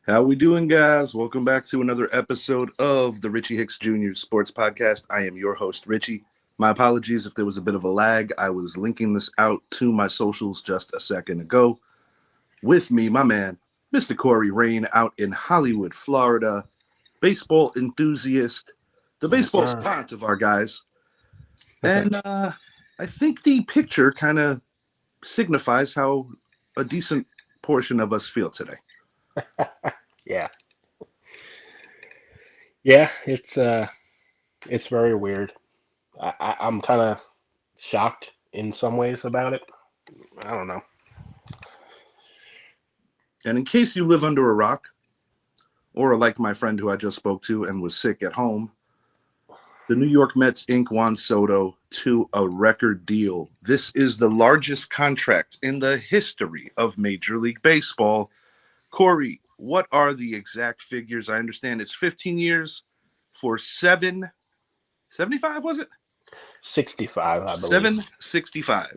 How we doing, guys? Welcome back to another episode of the Richie Hicks Jr. Sports Podcast. I am your host, Richie. My apologies if there was a bit of a lag. I was linking this out to my socials just a second ago. With me, my man, Mr. Corey Rain, out in Hollywood, Florida, baseball enthusiast, the Yes, baseball sir. savant of our guys. And I think the picture kind of signifies how a decent portion of us feel today. Yeah. Yeah, it's very weird. I'm kind of shocked in some ways about it. I don't know. And in case you live under a rock, or like my friend who I just spoke to and was sick at home, the New York Mets ink Juan Soto to a record deal. This is the largest contract in the history of Major League Baseball. Corey, what are the exact figures? I understand it's 15 years for 775, was it? 65, I believe. 765.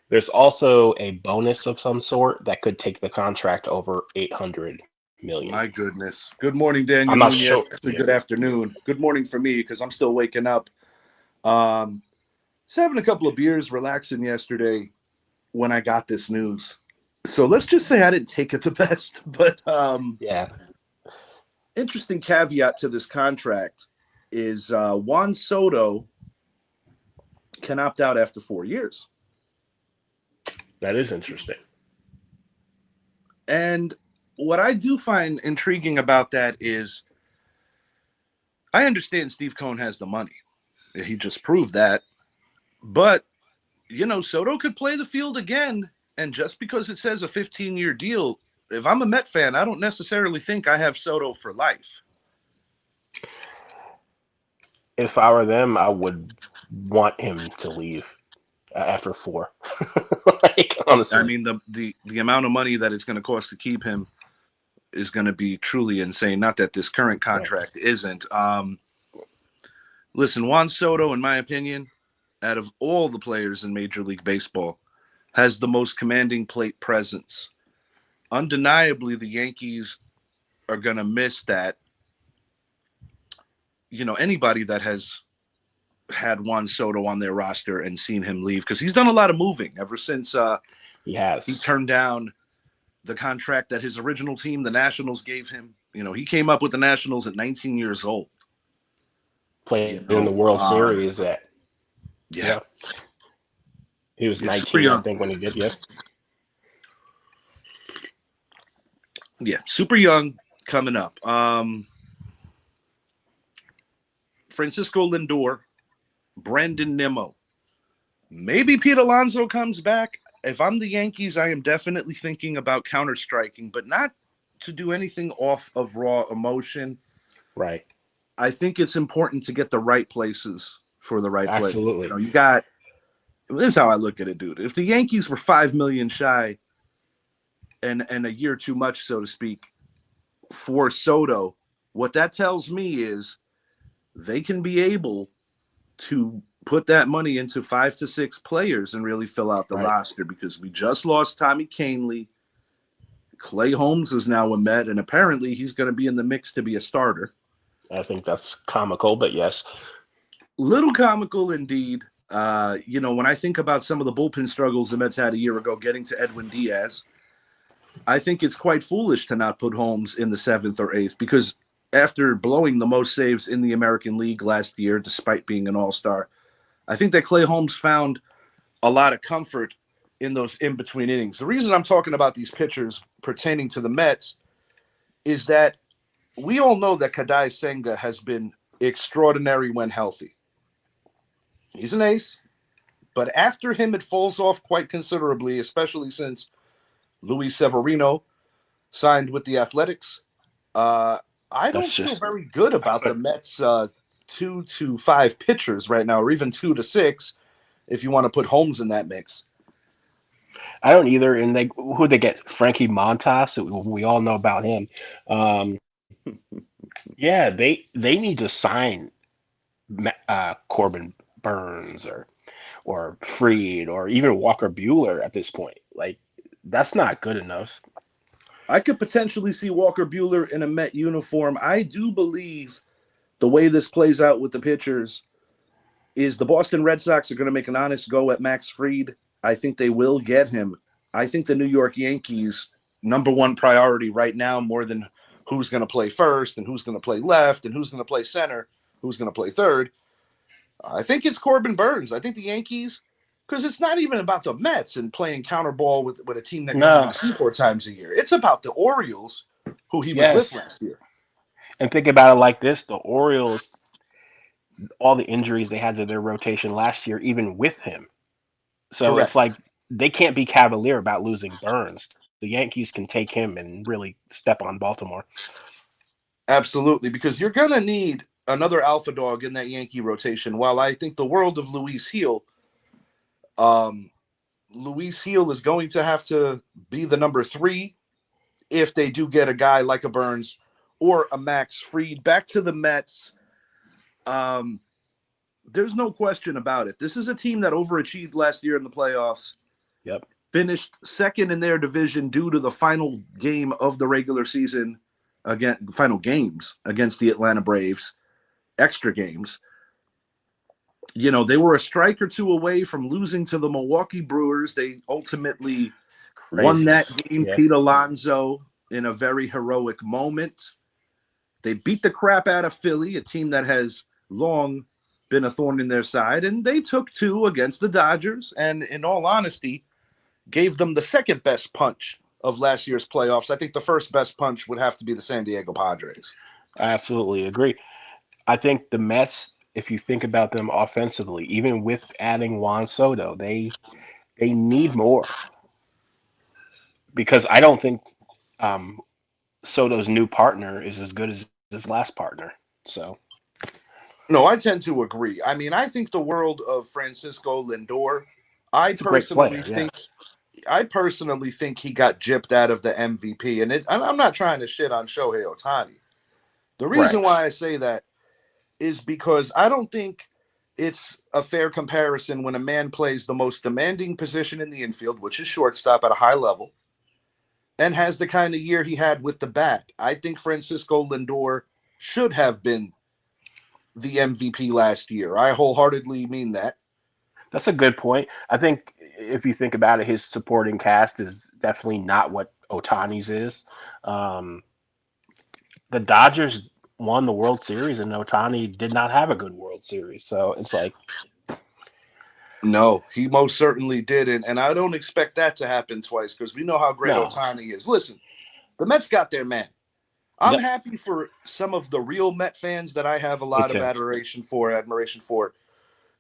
There's also a bonus of some sort that could take the contract over 800 million. My goodness. Good morning, I'm Daniel not Nunez. sure. Actually, Yeah. good afternoon. Good morning for me because I'm still waking up. Um, just having a couple of beers, relaxing yesterday when I got this news. So let's just say I didn't take it the best, but Yeah, interesting caveat to this contract is Juan Soto can opt out after 4 years. that is interesting. And what I do find intriguing about that is I understand Steve Cohen has the money. He just proved that. But, Soto could play the field again. And just because it says a 15-year deal, if I'm a Met fan, I don't necessarily think I have Soto for life. If I were them, I would want him to leave after four. Like, I honestly. mean, the amount of money that it's going to cost to keep him is going to be truly insane. Not that this current Right. contract isn't. Listen, Juan Soto, in my opinion, out of all the players in Major League Baseball, has the most commanding plate presence. Undeniably, the Yankees are going to miss that. Anybody that has had Juan Soto on their roster and seen him leave, because he's done a lot of moving ever since He he has turned down the contract that his original team, the Nationals, gave him. He came up with the Nationals at 19 years old. played You in the know, World Series at, yeah. yeah, He was yeah, super 19, I young. think, when he did. Yeah. Yeah, super young coming up. Francisco Lindor, Brandon Nimmo, maybe Pete Alonso comes back. If I'm the Yankees, I am definitely thinking about counter striking, but not to do anything off of raw emotion. Right. I think it's important to get the right places for the right players. Absolutely. You got this is how I look at it, dude. If the Yankees were 5 million shy and a year too much, so to speak, for Soto, what that tells me is they can be able to put that money into 5 to 6 players and really fill out the Right. roster because we just lost Tommy Canley. Clay Holmes is now a Met, and apparently he's going to be in the mix to be a starter. I think that's comical, but yes. Little comical indeed. When I think about some of the bullpen struggles the Mets had a year ago getting to Edwin Diaz, I think it's quite foolish to not put Holmes in the seventh or eighth because after blowing the most saves in the American League last year, despite being an all-star, I think that Clay Holmes found a lot of comfort in those in-between innings. The reason I'm talking about these pitchers pertaining to the Mets is that we all know that Kadai Senga has been extraordinary when healthy. He's an ace, but after him, it falls off quite considerably, especially since Luis Severino signed with the Athletics. Uh, I That's don't feel just, very good about the Mets' 2 to 5 pitchers right now, or even 2 to 6, if you want to put Holmes in that mix. I don't either. And they, who they get? Frankie Montas. We all know about him. Um, yeah, they need to sign Corbin Burns or Freed or even Walker Bueller at this point. Like, that's not good enough. I could potentially see Walker Buehler in a Met uniform. I do believe the way this plays out with the pitchers is the Boston Red Sox are going to make an honest go at Max Fried. I think they will get him. I think the New York Yankees, number one priority right now, more than who's going to play first and who's going to play left and who's going to play center, who's going to play third. I think it's Corbin Burns. I think the Yankees, because it's not even about the Mets and playing counter ball with a team that you're only going No, to see 4 times a year. It's about the Orioles, who he was with yes. last year. And think about it like this: the Orioles, all the injuries they had to their rotation last year, even with him. So it's Correct. like they can't be cavalier about losing Burns. The Yankees can take him and really step on Baltimore. Absolutely, because you're going to need another alpha dog in that Yankee rotation. While I think the world of um, Luis Heel is going to have to be the number 3 if they do get a guy like a Burns or a Max Fried. Back to the Mets. Um, there's no question about it. This is a team that overachieved last year in the playoffs, Yep. finished second in their division due to the final game of the regular season, again, final games against the Atlanta Braves, extra games. You know, they were a strike or two away from losing to the Milwaukee Brewers. They ultimately won that Craziness. game. Yeah. Pete Alonso in a very heroic moment. They beat the crap out of Philly, a team that has long been a thorn in their side, and they took 2 against the Dodgers, and in all honesty, gave them the second best punch of last year's playoffs. I think the first best punch would have to be the San Diego Padres. I absolutely agree. I think the Mets, if you think about them offensively, even with adding Juan Soto, they need more because I don't think um, Soto's new partner is as good as his last partner. So No, I tend to agree. I mean, I think the world of Francisco Lindor, I he's a great personally player. think Yes. I personally think he got gypped out of the MVP. I'm not trying to shit on Shohei Ohtani. The Right. reason why I say that is because I don't think it's a fair comparison when a man plays the most demanding position in the infield, which is shortstop at a high level, and has the kind of year he had with the bat. I think Francisco Lindor should have been the MVP last year. I wholeheartedly mean that. That's a good point. I think if you think about it, his supporting cast is definitely not what Otani's is. Um, the Dodgers won the World Series, and Otani did not have a good World Series. So it's like, No, he most certainly didn't. And I don't expect that to happen twice because we know how great no. Ohtani is. Listen, the Mets got their man. I'm Yep. happy for some of the real Met fans that I have a Me lot of too. admiration for.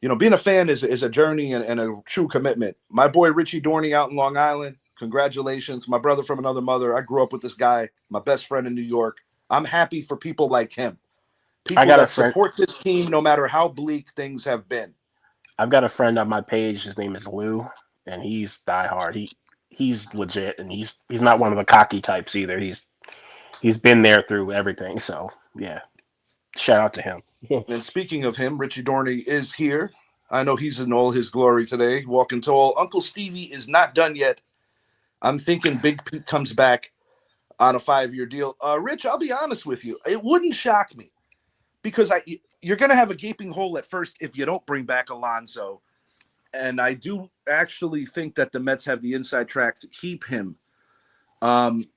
You know, being a fan is a journey and a true commitment. My boy Richie Dorney out in Long Island, congratulations. My brother from another mother. I grew up with this guy, my best friend in New York. I'm happy for people like him, I people got a that friend. support this team no matter how bleak things have been. I've got a friend on my page. His name is Lou, and he's diehard. He's legit, and he's not one of the cocky types either. He's been there through everything. So yeah, shout out to him. And speaking of him, Richie Dorney is here. I know he's in all his glory today, walking tall. Uncle Stevie is not done yet. I'm thinking Big Pete comes back on a 5-year deal. Rich, I'll be honest with you. It wouldn't shock me because you're going to have a gaping hole at first if you don't bring back Alonso. And I do actually think that the Mets have the inside track to keep him.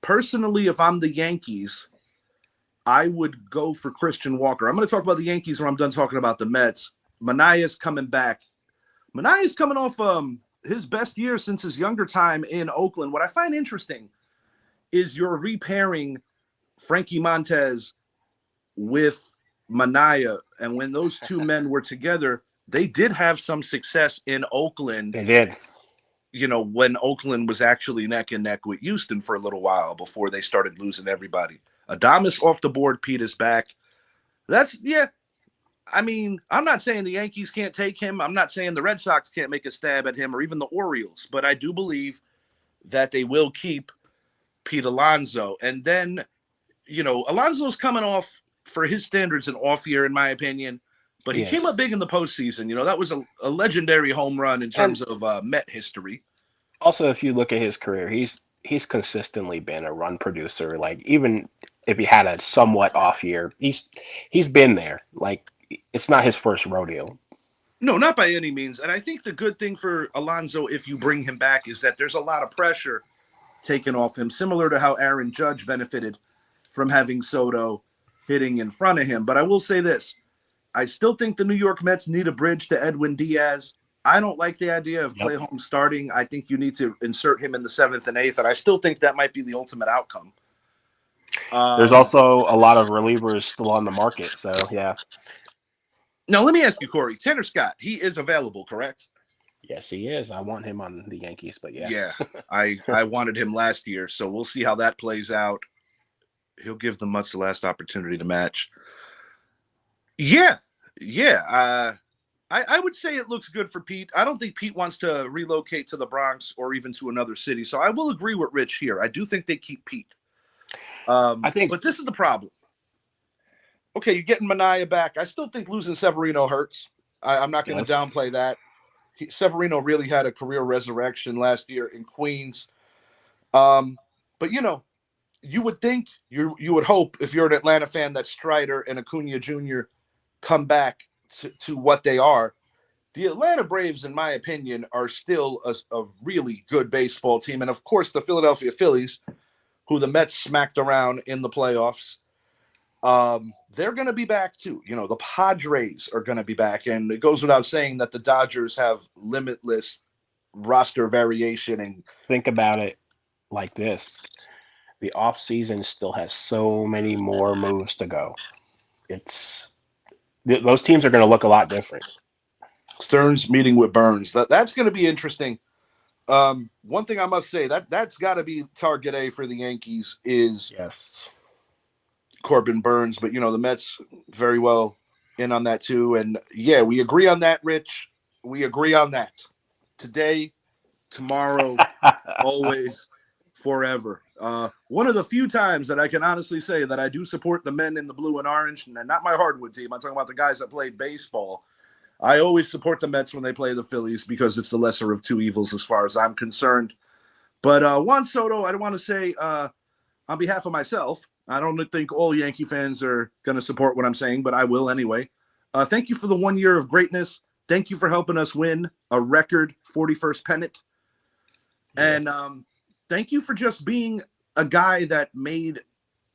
Personally, if I'm the Yankees, I would go for Christian Walker. I'm going to talk about the Yankees when I'm done talking about the Mets. Manaea's coming back. Manaea's coming off his best year since his younger time in Oakland. What I find interesting is you're repairing Frankie Montez with Manaea. And when those two men were together, they did have some success in Oakland, They did. you know, when Oakland was actually neck and neck with Houston for a little while before they started losing everybody. Adames off the board, Pete is back. Yeah. I mean, I'm not saying the Yankees can't take him. I'm not saying the Red Sox can't make a stab at him or even the Orioles, but I do believe that they will keep Pete Alonso. And then, you know, Alonso's coming off, for his standards, an off year, in my opinion, but he came Yes. up big in the postseason. You know, that was a legendary home run in And terms of Met history. also, if you look at his career, he's consistently been a run producer. Like even if he had a somewhat off year, he's been there. Like it's not his first rodeo. No, not by any means. And I think the good thing for Alonso, if you bring him back, is that there's a lot of pressure taken off him, similar to how Aaron Judge benefited from having Soto hitting in front of him. But I will say this. I still think the New York Mets need a bridge to Edwin Diaz. I don't like the idea of Yep. Clay Holmes starting. I think you need to insert him in the 7th and 8th, and I still think that might be the ultimate outcome. There's also a lot of relievers still on the market. So yeah, Now, let me ask you, Corey. Tanner Scott, he is available, correct? yes, he is. I want him on the Yankees, but yeah. Yeah, I wanted him last year, so we'll see how that plays out. He'll give the Mets the last opportunity to match. Yeah, yeah. I would say it looks good for Pete. I don't think Pete wants to relocate to the Bronx or even to another city. So I will agree with Rich here. I do think they keep Pete. I think But this is the problem. Okay, you're getting Mania back. I still think losing Severino hurts. I'm not going to yes. downplay that. Severino really had a career resurrection last year in Queens. But you would think you would hope if you're an Atlanta fan that Strider and Acuna Jr. come back to what they are. The Atlanta Braves, in my opinion, are still a really good baseball team. And of course, the Philadelphia Phillies, who the Mets smacked around in the playoffs, they're going to be back too. The Padres are going to be back. And it goes without saying that the Dodgers have limitless roster variation. And Think about it like this. The off season still has so many more moves to go. It's those teams are going to look a lot different. Stearns meeting with Burns. That's going to be interesting. One thing I must say that's got to be target A for the Yankees is Yes. Corbin Burns, but the Mets very well in on that too. And yeah, we agree on that, Rich. We agree on that. Today, tomorrow, always, forever. One of the few times that I can honestly say that I do support the men in the blue and orange, and not my hardwood team. I'm talking about the guys that played baseball. I always support the Mets when they play the Phillies because it's the lesser of two evils as far as I'm concerned. But Juan Soto, I don't want to say on behalf of myself, I don't think all Yankee fans are going to support what I'm saying, but I will anyway. Thank you for the 1 year of greatness. Thank you for helping us win a record 41st pennant. Yeah. And thank you for just being a guy that made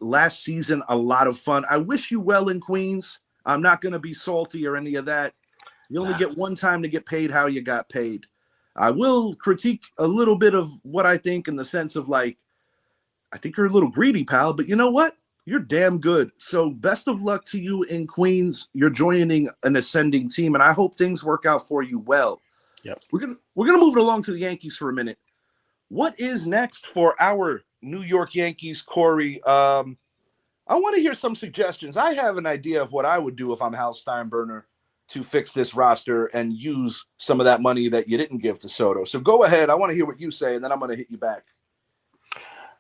last season a lot of fun. I wish you well in Queens. I'm not going to be salty or any of that. You only get one time to get paid how you got paid. I will critique a little bit of what I think in the sense of I think you're a little greedy, pal, but you know what? You're damn good. So best of luck to you in Queens. You're joining an ascending team, and I hope things work out for you well. Yep. We're gonna move it along to the Yankees for a minute. What is next for our New York Yankees, Corey? I want to hear some suggestions. I have an idea of what I would do if I'm Hal Steinbrenner to fix this roster and use some of that money that you didn't give to Soto. So go ahead. I want to hear what you say, and then I'm going to hit you back.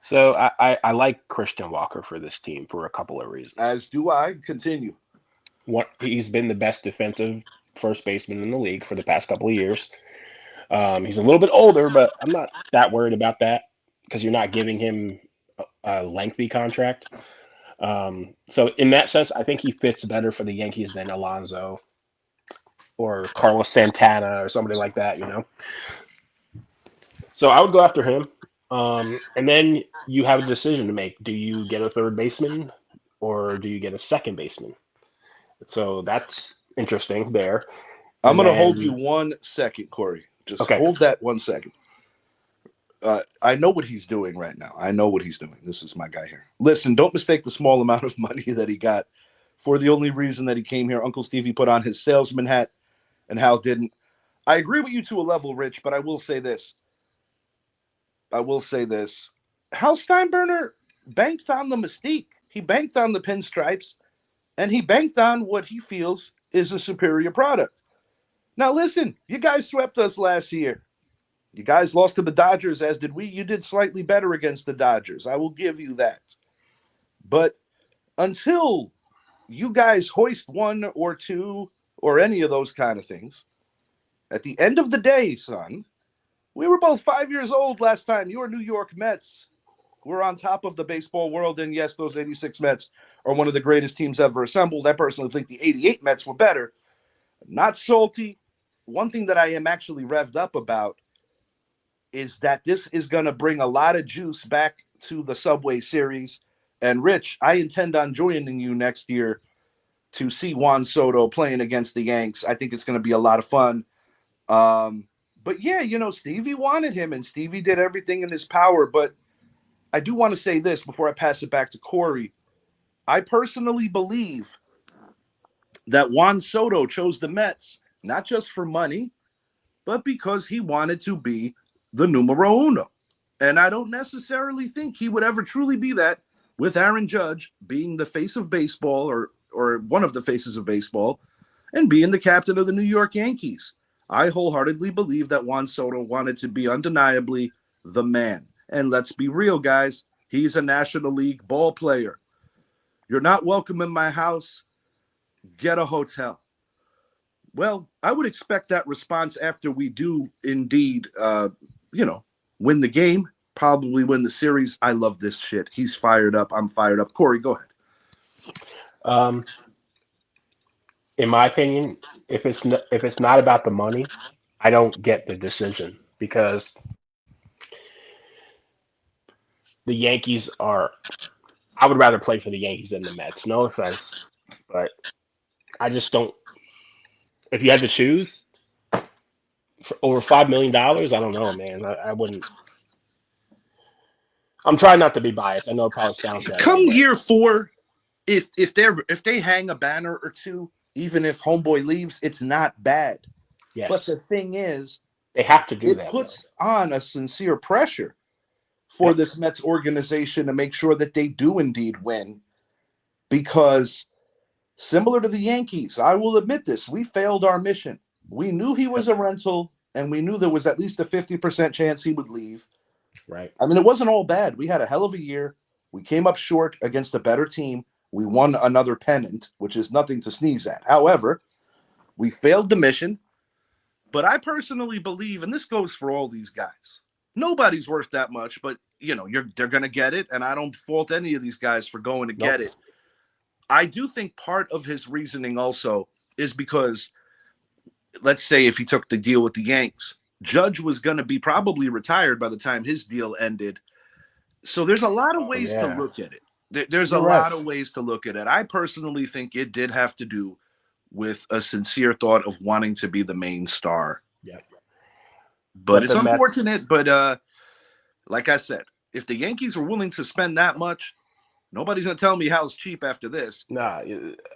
So I like Christian Walker for this team for a couple of reasons. As do I. Continue. He's been the best defensive first baseman in the league for the past couple of years. He's a little bit older, but I'm not that worried about that because you're not giving him a lengthy contract. So in that sense, I think he fits better for the Yankees than Alonso or Carlos Santana or somebody like that, So I would go after him. And then you have a decision to make. Do you get a third baseman or do you get a second baseman? So that's interesting there. I'm And going to hold you then, 1 second, Corey. Just okay. hold that 1 second. I know what he's doing right now. I know what he's doing. This is my guy here. Listen, don't mistake the small amount of money that he got for the only reason that he came here. Uncle Stevie put on his salesman hat and Hal didn't. I agree with you to a level, Rich, but I will say this. Hal Steinbrenner banked on the mystique. He banked on the pinstripes, and he banked on what he feels is a superior product. Now, listen, you guys swept us last year. You guys lost to the Dodgers, as did we. You did slightly better against the Dodgers. I will give you that. But until you guys hoist 1 or 2 or any of those kind of things, at the end of the day, son, We were both 5 years old last time your New York Mets were on top of the baseball world. And yes, those 86 Mets are one of the greatest teams ever assembled. I personally think the 88 Mets were better. Not salty. One thing that I am actually revved up about is that this is going to bring a lot of juice back to the Subway Series. And Rich, I intend on joining you next year to see Juan Soto playing against the Yanks. I think it's going to be a lot of fun. But yeah, Stevie wanted him and Stevie did everything in his power. But I do want to say this before I pass it back to Corey. I personally believe that Juan Soto chose the Mets, not just for money, but because he wanted to be the numero uno. And I don't necessarily think he would ever truly be that with Aaron Judge being the face of baseball or one of the faces of baseball and being the captain of the New York Yankees. I wholeheartedly believe that Juan Soto wanted to be undeniably the man. And let's be real, guys. He's a National League ball player. You're not welcome in my house. Get a hotel. Well, I would expect that response after we do indeed, win the game, probably win the series. I love this shit. He's fired up. I'm fired up. Corey, go ahead. In my opinion, if it's not about the money, I don't get the decision because the Yankees are. I would rather play for the Yankees than the Mets. No offense, but I just don't. If you had to choose for over $5 million, I don't know, man. I wouldn't. I'm trying not to be biased. I know it probably sounds that way, Come but year 4, if they hang a banner or two, even if homeboy leaves, it's not bad. But the yes, thing is, they have to do it that though. puts on a sincere pressure for Yep. this Mets organization to make sure that they do indeed win. Because similar to the Yankees, I will admit this, we failed our mission. We knew he was Yep. a rental, and we knew there was at least a 50% chance he would leave. Right. I mean, it wasn't all bad. We had a hell of a year. We came up short against a better team. We won another pennant, which is nothing to sneeze at. However, we failed the mission. But I personally believe, and this goes for all these guys, nobody's worth that much, but they're going to get it, and I don't fault any of these guys for going to get Nope. it. I do think part of his reasoning also is because, let's say, if he took the deal with the Yanks, Judge was going to be probably retired by the time his deal ended. So there's a lot of Oh ways to yeah, look at it. There's a you're right. lot of ways to look at it. I personally think it did have to do with a sincere thought of wanting to be the main star. Yep. But But it's the Mets, unfortunate. But like I said, if the Yankees were willing to spend that much, nobody's going to tell me how it's cheap after this. nah,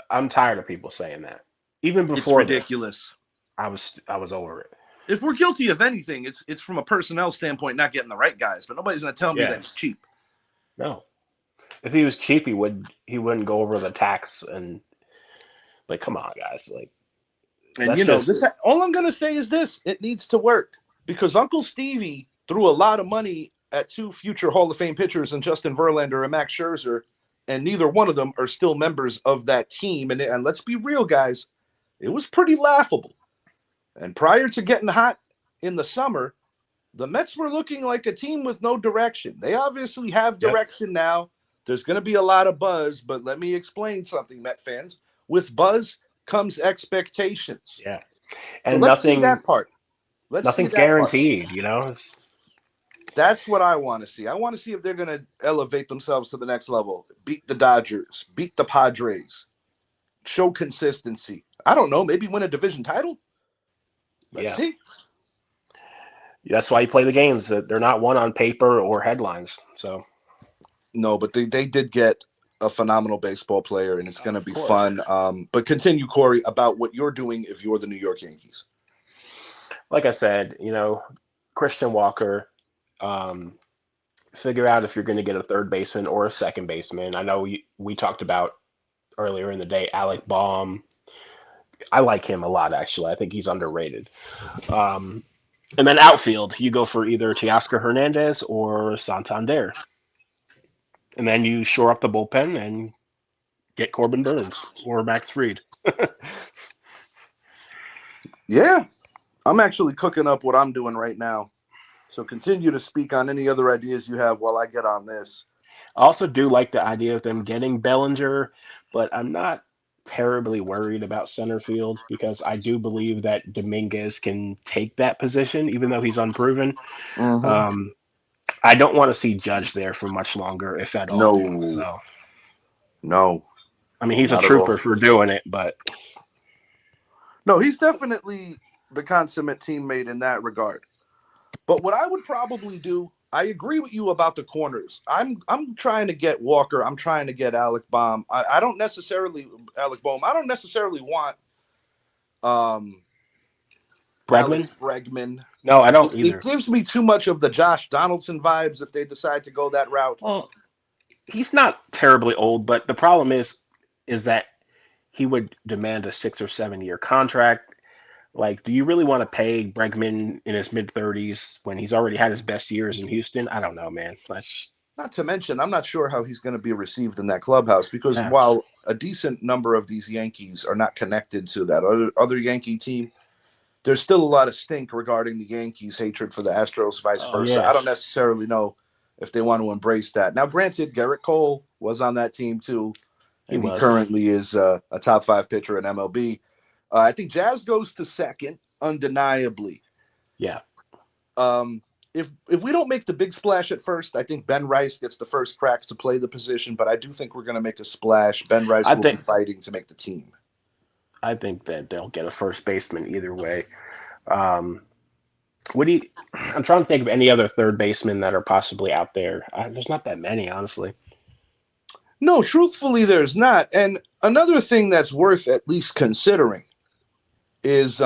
I'm tired of people saying that. Even It's before this, ridiculous. I was over it. If we're guilty of anything, it's from a personnel standpoint not getting the right guys. But nobody's going to tell me that Yeah. it's cheap. No. If he was cheap, he wouldn't go over the tax and like, come on, guys. Like, And let's just this. All I'm going to say is this: it needs to work because Uncle Stevie threw a lot of money at 2 future Hall of Fame pitchers and Justin Verlander and Max Scherzer, and neither one of them are still members of that team. And let's be real, guys, it was pretty laughable. And prior to getting hot in the summer, the Mets were looking like a team with no direction. They obviously have yep. direction now. There's going to be a lot of buzz, but let me explain something, Met fans. With buzz comes expectations. Yeah. So And let's see that part. Let's see nothing's that part. guaranteed. That's what I want to see. I want to see if they're going to elevate themselves to the next level, beat the Dodgers, beat the Padres, show consistency. I don't know, maybe win a division title. Let's Yeah. see. That's why you play the games. That they're not won on paper or headlines. So No, but they did get a phenomenal baseball player, and it's going to of be course. fun. But continue, Corey, about what you're doing if you're the New York Yankees. Like I said, Christian Walker, figure out if you're going to get a third baseman or a second baseman. I know we talked about earlier in the day Alec Baum. I like him a lot, actually. I think he's underrated. Um, and then outfield, you go for either Teoscar Hernandez or Santander. And then you shore up the bullpen and get Corbin Burns or Max Fried. Yeah, I'm actually cooking up what I'm doing right now. So continue to speak on any other ideas you have while I get on this. I also do like the idea of them getting Bellinger, but I'm not terribly worried about center field because I do believe that Dominguez can take that position, even though he's unproven. Mm-hmm. Um, I don't want to see Judge there for much longer, if at all. No, So, no, I mean, he's a not at all. trooper for doing it, but No, he's definitely the consummate teammate in that regard. But what I would probably do, I agree with you about the corners. I'm trying to get Walker. I'm trying to get Alec Baum. I don't necessarily Alec Bohm. I don't necessarily want um, Bregman? Alex Bregman. No, I don't It either. gives me too much of the Josh Donaldson vibes if they decide to go that route. Well, he's not terribly old, but the problem is that he would demand a 6 or 7 year contract. Like, do you really want to pay Bregman in his mid 30s when he's already had his best years in Houston? I don't know, man. That's Not to mention, I'm not sure how he's going to be received in that clubhouse because yeah. while a decent number of these Yankees are not connected to that other Yankee team, there's still a lot of stink regarding the Yankees' hatred for the Astros, vice Oh versa. I yeah, don't necessarily know if they want to embrace that. Now, granted, Garrett Cole was on that team too, he and he was. currently is a top five pitcher in MLB. I think Jazz goes to second, undeniably. Yeah, Um, if we don't make the big splash at first, I think Ben Rice gets the first crack to play the position. But I do think we're going to make a splash. Ben Rice I will be think fighting to make the team. I think that they'll get a first baseman either way. Um, what do you? I'm trying to think of any other third basemen that are possibly out there. There's not that many, honestly. No, truthfully, there's not. And another thing that's worth at least considering is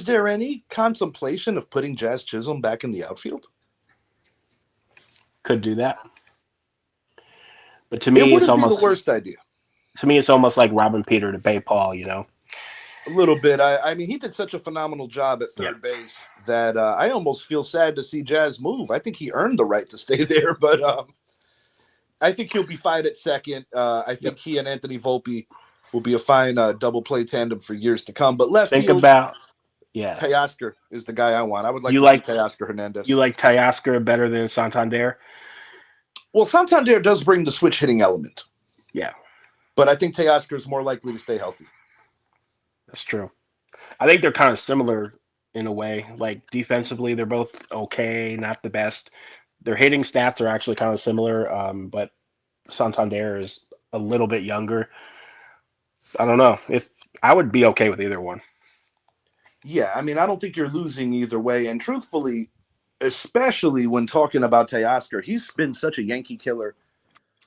there any contemplation of putting Jazz Chisholm back in the outfield? Could do that, but It wouldn't be the worst idea. to me it's almost like Robin Peter to Bay Paul. You know? A little bit. I mean, he did such a phenomenal job at Yeah. third base that I almost feel sad to see Jazz move. I think he earned the right to stay there, but I think he'll be fine at second. I Yep. think he and Anthony Volpe will be a fine double play tandem for years to come. But left Think field, about yeah. Teoscar is the guy I want. I would like You to see like Teoscar you Hernandez. like Teoscar better than Santander? Well, Santander does bring the switch hitting element, Yeah, but I think Teoscar is more likely to stay healthy. that's true. I think they're kind of similar in a way. Like defensively, they're both okay, not the best. Their hitting stats are actually kind of similar, but Santander is a little bit younger. I don't know. It's I would be okay with either one. Yeah, I mean, I don't think you're losing either way. And truthfully, especially when talking about Teoscar, he's been such a Yankee killer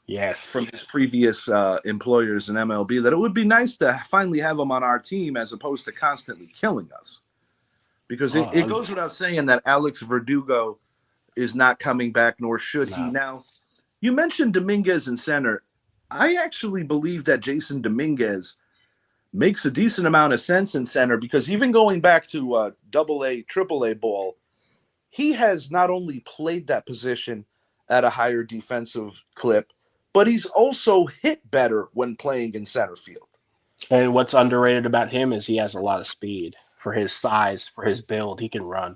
Yes. from his previous employers in MLB that it would be nice to finally have him on our team as opposed to constantly killing us. Because it Oh, goes without saying that Alex Verdugo is not coming back, nor should he. no. Now, you mentioned Dominguez in center. I actually believe that Jason Dominguez makes a decent amount of sense in center because even going back to double A, triple A ball, he has not only played that position at a higher defensive clip, but he's also hit better when playing in center field. And what's underrated about him is he has a lot of speed for his size, for his build. He can run.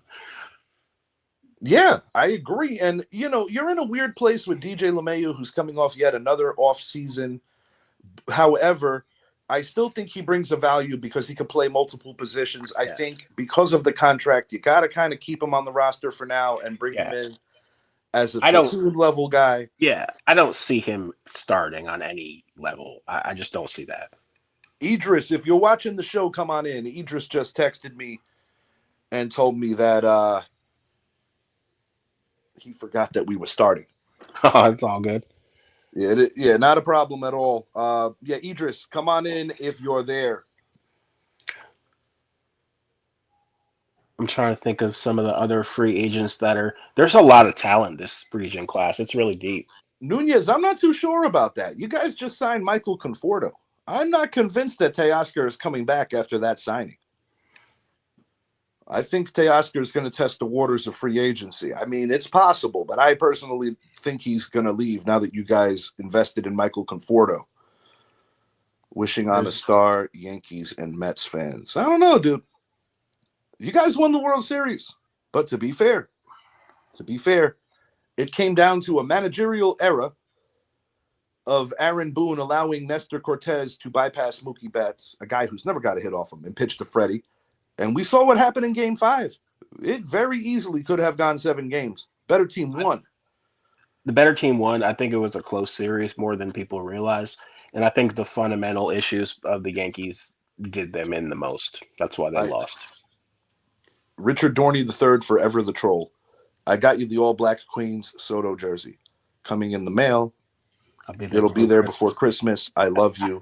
Yeah, I agree. And, you're in a weird place with DJ LeMahieu, who's coming off yet another off season. However, I still think he brings a value because he can play multiple positions. I Yeah. think because of the contract, you got to kind of keep him on the roster for now and bring him Yeah. in as a I don't. platoon level guy. Yeah, I don't see him starting on any level. I just don't see that. Idris, if you're watching the show, come on in. Idris just texted me and told me that he forgot that we were starting. It's all good. Yeah, not a problem at all. Yeah, Idris, come on in if you're there. I'm trying to think of some of the other free agents that are. There's a lot of talent this free agent class. It's really deep. Nunez, I'm not too sure about that. You guys just signed Michael Conforto. I'm not convinced that Teoscar is coming back after that signing. I think Teoscar is going to test the waters of free agency. I mean, it's possible, but I personally think he's going to leave now that you guys invested in Michael Conforto. Wishing on a star, Yankees and Mets fans. I don't know, dude. You guys won the World Series. But to be fair, it came down to a managerial error of Aaron Boone allowing Nestor Cortez to bypass Mookie Betts, a guy who's never got a hit off him, and pitch to Freddie. And we saw what happened in Game 5. It very easily could have gone 7 games. Better team won. The better team won. I think it was a close series more than people realize. And I think the fundamental issues of the Yankees did them in the most. That's why they lost. Richard Dorney III, forever the troll. I got you the all-black Queens Soto jersey. Coming in the mail. It'll be there before Christmas. I love you.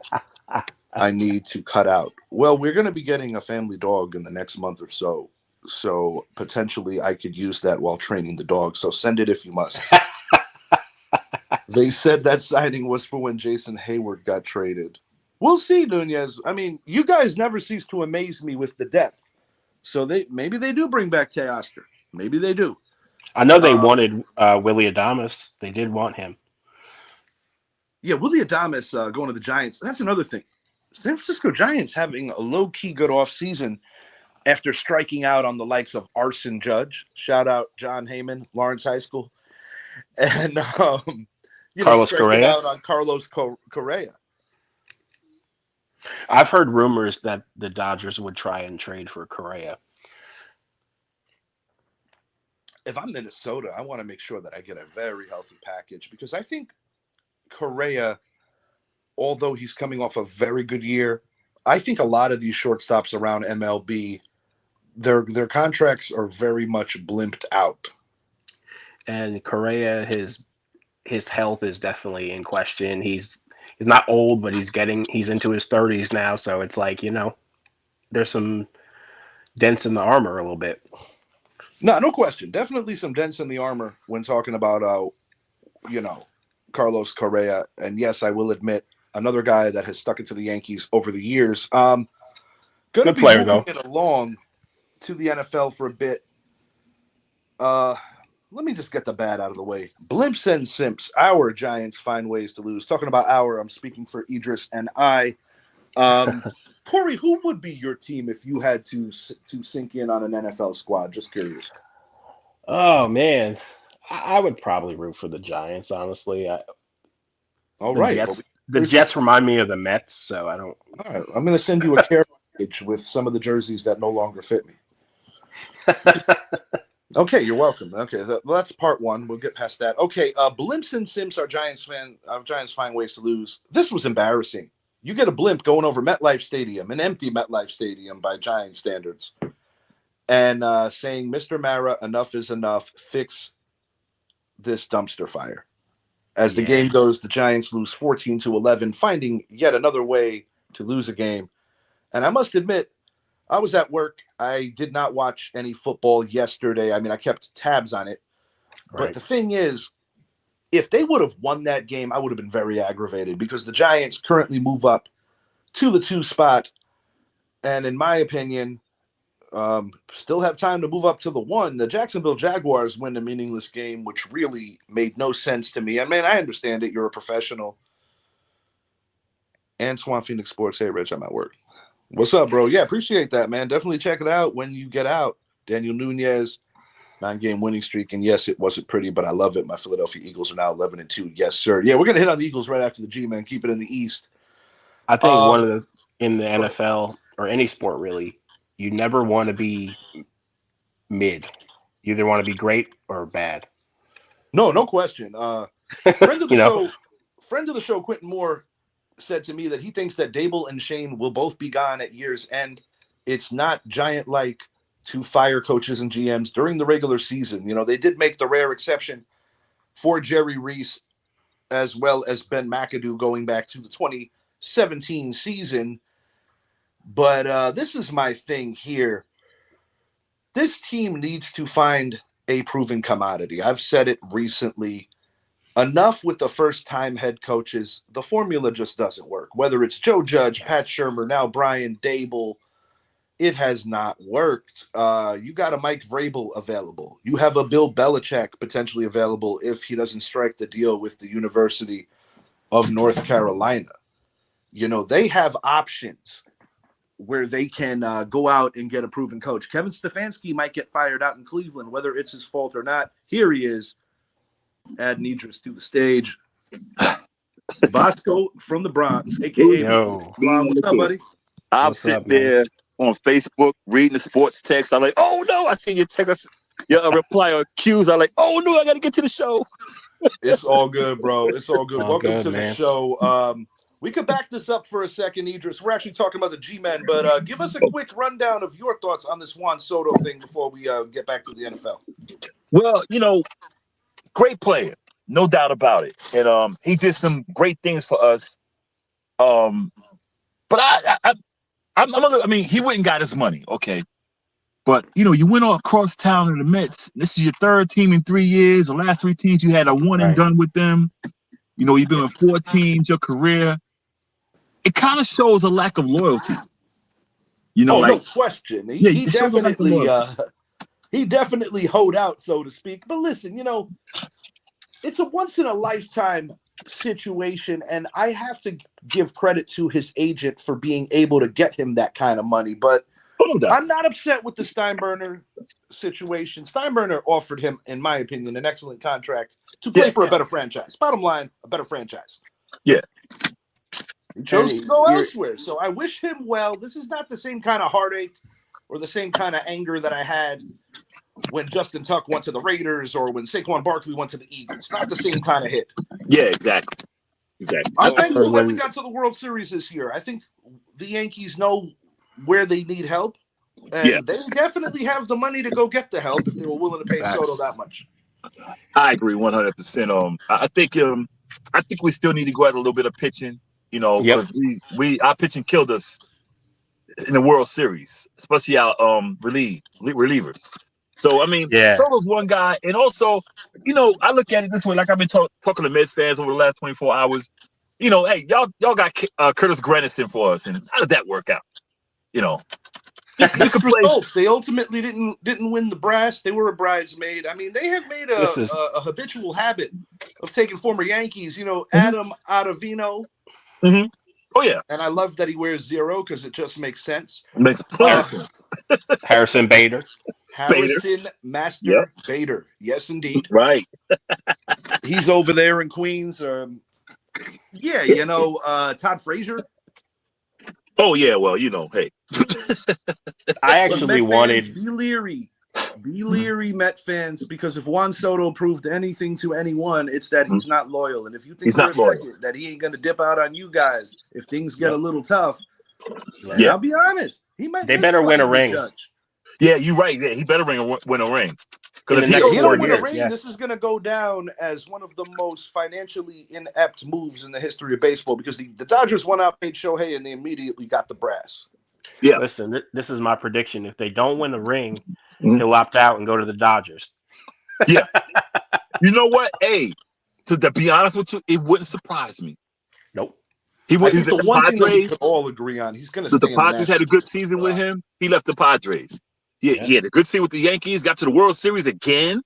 I need to cut out. Well, we're going to be getting a family dog in the next month or so. So potentially I could use that while training the dog. So send it if you must. They said that signing was for when Jason Hayward got traded. We'll see, Nunez. I mean, you guys never cease to amaze me with the depth. So maybe they do bring back Teoscar. Maybe they do. I know they wanted Willie Adames. They did want him. Yeah, Willie Adames going to the Giants. That's another thing. San Francisco Giants having a low-key good offseason after striking out on the likes of Arson Judge. Shout out John Heyman, Lawrence High School. And, Carlos striking Correa. out on Carlos Correa. I've heard rumors that the Dodgers would try and trade for Correa. If I'm Minnesota, I want to make sure that I get a very healthy package because I think Correa, although he's coming off a very good year, I think a lot of these shortstops around MLB, their contracts are very much blimped out. And Correa, his health is definitely in question. He's not old, but he's into his 30s now, so it's like, there's some dents in the armor a little bit. No question. Definitely some dents in the armor when talking about Carlos Correa. And yes, I will admit, another guy that has stuck it to the Yankees over the years. Going to be moving it along to the NFL for a bit. Let me just get the bad out of the way. Blimps and simps, our Giants find ways to lose. Talking about our, I'm speaking for Idris and I. Corey, who would be your team if you had to sink in on an NFL squad? Just curious. Oh, man. I would probably root for the Giants, honestly. All right. The Jets remind me of the Mets, so I don't. All right. I'm going to send you a care package with some of the jerseys that no longer fit me. Okay, you're welcome. Okay, that's part one. We'll get past that. Okay, blimps and simps, our Giants find ways to lose. This was embarrassing. You get a blimp going over MetLife Stadium, an empty MetLife Stadium by Giant standards, and saying, Mr. Mara, enough is enough. Fix this dumpster fire. As the game goes, the Giants lose 14-11, finding yet another way to lose a game. And I must admit, I was at work. I did not watch any football yesterday. I mean, I kept tabs on it. Right. But the thing is, if they would have won that game, I would have been very aggravated because the Giants currently move up to the 2 spot. And in my opinion, still have time to move up to the 1. The Jacksonville Jaguars win a meaningless game, which really made no sense to me. I mean, I understand it. You're a professional. Antoine Phoenix Sports. Hey, Rich, I'm at work. What's up, bro? Yeah, appreciate that, man. Definitely check it out when you get out. Daniel Nunez, 9-game winning streak. And yes, it wasn't pretty, but I love it. My Philadelphia Eagles are now 11-2. Yes, sir. Yeah, we're going to hit on the Eagles right after the G, man. Keep it in the East. I think in the NFL or any sport, really, you never want to be mid. You either want to be great or bad. No question. Friend of the show, Quentin Moore, said to me that he thinks that Dable and Shane will both be gone at year's end. It's not Giant-like to fire coaches and GMs during the regular season. They did make the rare exception for Jerry Reese as well as Ben McAdoo going back to the 2017 season. But this is my thing here. This team needs to find a proven commodity. I've said it recently. Enough with the first-time head coaches. The formula just doesn't work. Whether it's Joe Judge, Pat Shurmur, now Brian Dable, it has not worked. You got a Mike Vrabel available. You have a Bill Belichick potentially available if he doesn't strike the deal with the University of North Carolina. They have options. where they can go out and get a proven coach. Kevin Stefanski might get fired out in Cleveland, whether it's his fault or not. Here he is, adding Idris to the stage. Bosco from the Bronx, a.k.a. Yo. What's up, buddy? I'm What's sitting up, man? there on Facebook reading the sports text. I'm like, oh, no, I see your text. Your reply or cues. I'm like, oh, no, I got to get to the show. It's all good, bro. It's all good. All Welcome good, to the man. show. We could back this up for a second, Idris. We're actually talking about the G-Men, but give us a quick rundown of your thoughts on this Juan Soto thing before we get back to the NFL. Well, great player, no doubt about it. And he did some great things for us. But I'm a little, he went and got his money, okay. But you went all across town in the Mets. This is your third team in 3 years. The last 3 teams you had a one and done with them. You've been with 4 teams your career. It kind of shows a lack of loyalty. No question. He He definitely hoed out, so to speak. But listen, it's a once in a lifetime situation, and I have to give credit to his agent for being able to get him that kind of money. But I'm not upset with the Steinbrenner situation. Steinbrenner offered him, in my opinion, an excellent contract to play for a better franchise. Bottom line, a better franchise. Yeah. He chose to go elsewhere. So I wish him well. This is not the same kind of heartache or the same kind of anger that I had when Justin Tuck went to the Raiders or when Saquon Barkley went to the Eagles. Not the same kind of hit. Yeah, exactly. I'm thankful that we got to the World Series this year. I think the Yankees know where they need help, and they definitely have the money to go get the help if they were willing to pay Soto that much. I agree 100%. I think we still need to go at a little bit of pitching, because our pitching killed us in the World Series, especially our relievers. So Soto's one guy, and also, I look at it this way. Like I've been talking to Mets fans over the last 24 hours. Hey, y'all got Curtis Granderson for us, and how did that work out? You could play. Results. They ultimately didn't win the brass. They were a bridesmaid. They have made a habitual habit of taking former Yankees. Adam Ottavino. Mm-hmm. Oh yeah, and I love that he wears 0 because it just makes sense. It makes plenty of sense. Harrison Bader. Master Bader. Yes, indeed. Right. He's over there in Queens. Todd Frazier. Oh yeah, well, hey. I actually wanted. Be leery, Met fans, because if Juan Soto proved anything to anyone, it's that he's not loyal. And if you think for a second that he ain't going to dip out on you guys if things get a little tough, I'll be honest, he might. They better win a ring. Judge. Yeah, you're right. Yeah, he better win a ring. Because if he don't win a ring, this is going to go down as one of the most financially inept moves in the history of baseball, because the Dodgers went out, paid Shohei, and they immediately got the brass. Yeah. Listen, this is my prediction. If they don't win the ring, he'll opt out and go to the Dodgers. Yeah. You know what? Hey, to be honest with you, it wouldn't surprise me. Nope. He's the one thing that we could all agree on. He's going to. The Padres had a good season with him. He left the Padres. He had a good season with the Yankees. Got to the World Series again,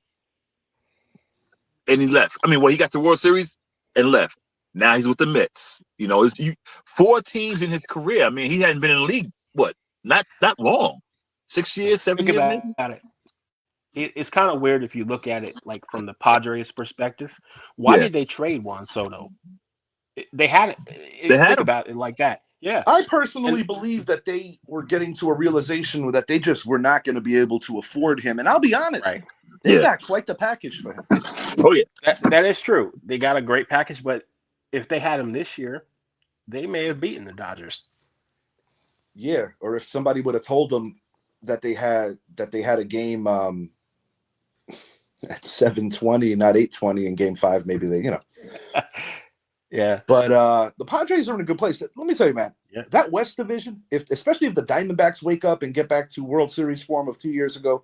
and he left. He got to the World Series and left. Now he's with the Mets. 4 teams in his career. He hadn't been in the league. What? Not that long. 6 years, 7 years, maybe. It's kind of weird if you look at it like from the Padres' perspective. Why did they trade Juan Soto? They had it. Think about it like that. Yeah. I personally believe that they were getting to a realization that they just were not going to be able to afford him. And I'll be honest, they got quite the package for him. Oh yeah, that is true. They got a great package, but if they had him this year, they may have beaten the Dodgers. Yeah, or if somebody would have told them that they had a game at 7:20, not 8:20 in Game 5, maybe they, Yeah. But the Padres are in a good place. Let me tell you, man, that West Division, especially if the Diamondbacks wake up and get back to World Series form of 2 years ago,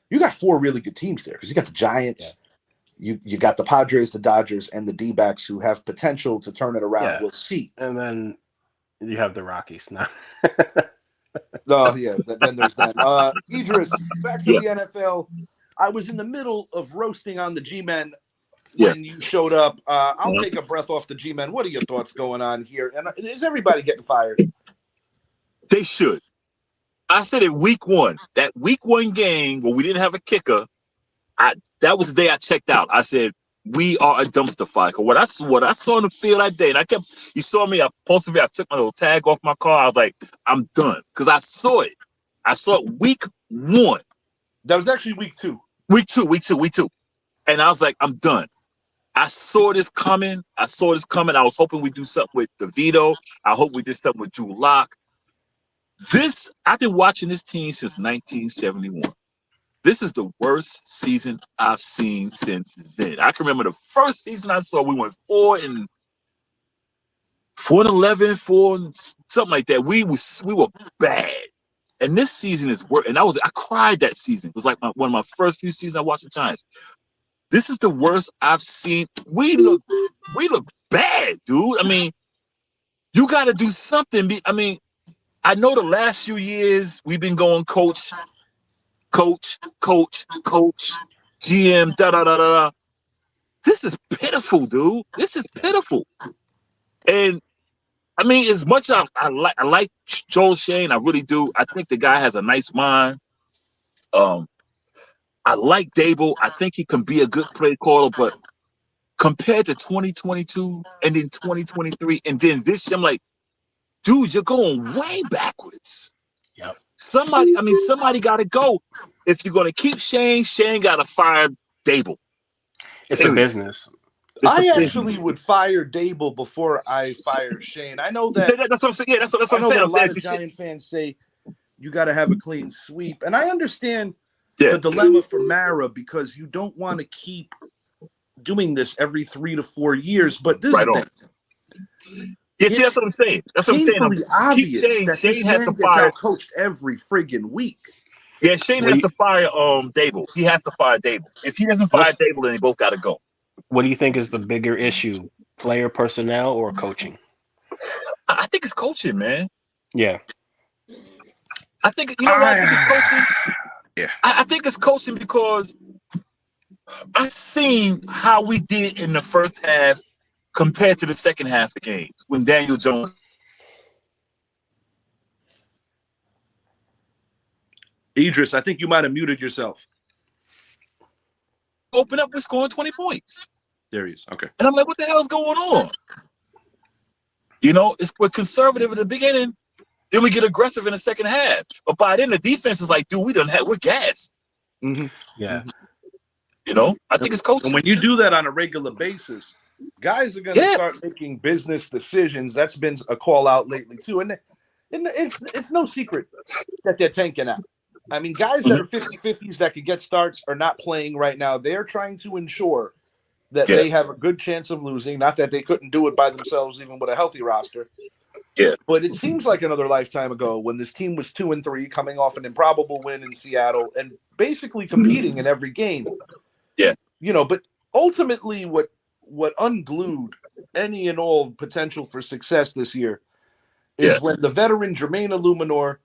you got 4 really good teams there, because you got the Giants, you got the Padres, the Dodgers, and the D-backs who have potential to turn it around. Yeah. We'll see. And then you have the Rockies now. Oh, yeah. Then there's that. Idris, back to the NFL. I was in the middle of roasting on the G-Men when you showed up. I'll take a breath off the G-Men. What are your thoughts going on here? And is everybody getting fired? They should. I said it week one. That week one game where we didn't have a kicker, that was the day I checked out. I said, we are a dumpster fire. What I saw in the field that day, and you saw me, I posted it, I took my little tag off my car. I was like, I'm done. Because I saw it. I saw it week one. That was actually week two. Week two. And I was like, I'm done. I saw this coming. I was hoping we'd do something with DeVito. I hope we did something with Drew Lock. I've been watching this team since 1971. This is the worst season I've seen since then. I can remember the first season I saw, we went 4-11, 4 something like that. We were bad. And this season is worse. And I cried that season. It was like one of my first few seasons I watched the Giants. This is the worst I've seen. We look bad, dude. I mean, you got to do something. I mean, I know the last few years we've been going coach, GM, da. This is pitiful, dude. This is pitiful. And I mean, as much as I like Joel Shane, I really do. I think the guy has a nice mind. I like Dable. I think he can be a good play caller, but compared to 2022 and then 2023 and then this year, I'm like, dude, you're going way backwards. Yep. Somebody got to go. If you're going to keep Shane got to fire Dable. It's a business. I actually would fire Dable before I fire Shane. I know that. That's what I'm saying. Yeah, that's what I'm saying. A lot of Giant fans say you got to have a clean sweep, and I understand the dilemma for Mara because you don't want to keep doing this every 3 to 4 years. But this is the thing. Yeah, see, that's what I'm saying. That's what I'm saying. It's obvious that Shane has to fire coached every friggin' week. Yeah, Shane has to fire Dable. He has to fire Dable. If he doesn't fire Dable, then they both got to go. What do you think is the bigger issue, player personnel or coaching? I think it's coaching, man. Yeah. I think I think it's coaching. Yeah. I think it's coaching because I've seen how we did in the first half compared to the second half of the games when Daniel Jones. Idris, I think you might have muted yourself. Open up with scoring 20 points. There he is. Okay. And I'm like, what the hell is going on? We're conservative at the beginning, then we get aggressive in the second half. But by then, the defense is like, dude, we're gassed. Mm-hmm. Yeah. I think it's coaching. And when you do that on a regular basis, guys are going to start making business decisions. That's been a call out lately, too. And it's no secret that they're tanking out. I mean, guys that are 50-50s that could get starts are not playing right now. They're trying to ensure that they have a good chance of losing. Not that they couldn't do it by themselves, even with a healthy roster. Yeah. But it seems like another lifetime ago when this team was 2-3, coming off an improbable win in Seattle and basically competing in every game. Yeah. But ultimately what unglued any and all potential for success this year is when the veteran Jermaine Illuminor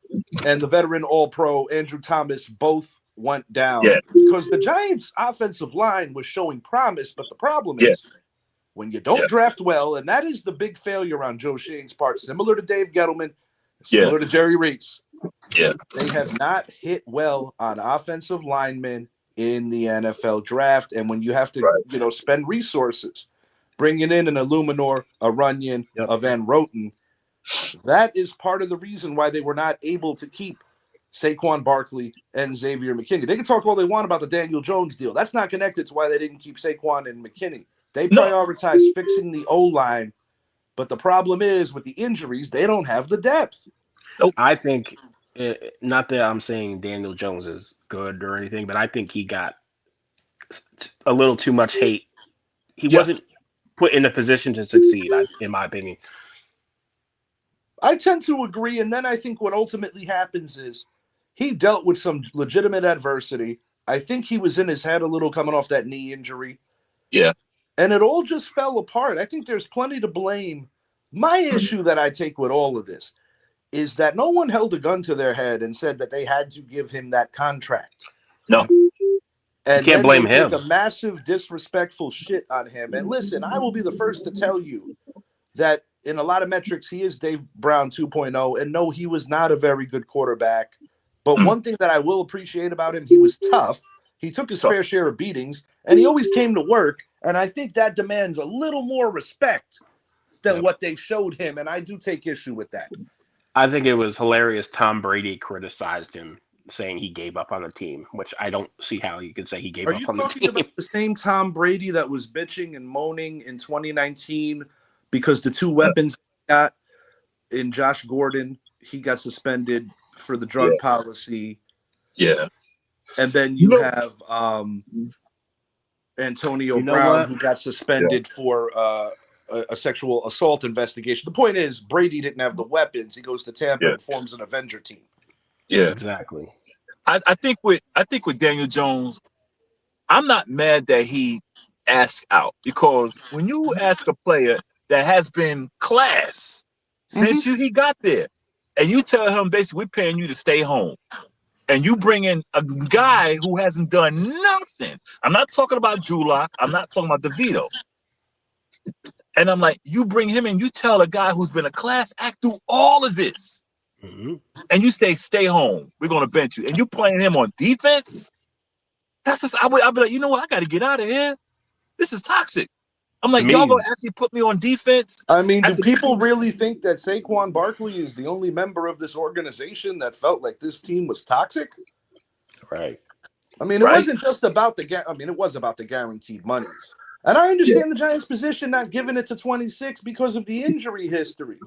and the veteran All-Pro Andrew Thomas both went down. Yeah. Because the Giants' offensive line was showing promise, but the problem is when you don't draft well, and that is the big failure on Joe Shane's part, similar to Dave Gettleman, similar to Jerry Reese. Yeah. They have not hit well on offensive linemen in the NFL draft. And when you have to, spend resources, bringing in an Illuminor, a Runyon, a Van Roten, that is part of the reason why they were not able to keep Saquon Barkley and Xavier McKinney. They can talk all they want about the Daniel Jones deal. That's not connected to why they didn't keep Saquon and McKinney. They prioritize fixing the O-line, but the problem is with the injuries, they don't have the depth. I think, not that I'm saying Daniel Jones is good or anything, but I think he got a little too much hate. He wasn't put in a position to succeed, in my opinion. I tend to agree, and then I think what ultimately happens is he dealt with some legitimate adversity. I think he was in his head a little coming off that knee injury. Yeah. And it all just fell apart. I think there's plenty to blame. My issue that I take with all of this is that no one held a gun to their head and said that they had to give him that contract. No. And you can't blame him. Take a massive disrespectful shit on him. And listen, I will be the first to tell you that in a lot of metrics, he is Dave Brown 2.0. And no, he was not a very good quarterback. But one thing that I will appreciate about him, he was tough. He took his fair share of beatings, and he always came to work. And I think that demands a little more respect than what they showed him. And I do take issue with that. I think it was hilarious. Tom Brady criticized him, saying he gave up on the team, which I don't see how you could say he gave up on the team. Are you talking about the same Tom Brady that was bitching and moaning in 2019 because the two weapons he got in Josh Gordon, he got suspended for the drug policy. Yeah. And then you have Antonio Brown, who got suspended for a sexual assault investigation. The point is, Brady didn't have the weapons. He goes to Tampa and forms an Avenger team. Yeah, exactly. I think with Daniel Jones, I'm not mad that he asked out, because when you ask a player that has been class since he got there, and you tell him basically we're paying you to stay home, and you bring in a guy who hasn't done nothing. I'm not talking about July. I'm not talking about DeVito. And I'm like, you bring him in, you tell a guy who's been a class act through all of this, and you say, stay home, we're going to bench you, and you playing him on defense? That's just, I'll be like, you know what? I got to get out of here. This is toxic. I'm like, y'all going to actually put me on defense? I mean, do people really think that Saquon Barkley is the only member of this organization that felt like this team was toxic? Right. I mean, it wasn't just about it was about the guaranteed monies. And I understand the Giants' position not giving it to 26 because of the injury history.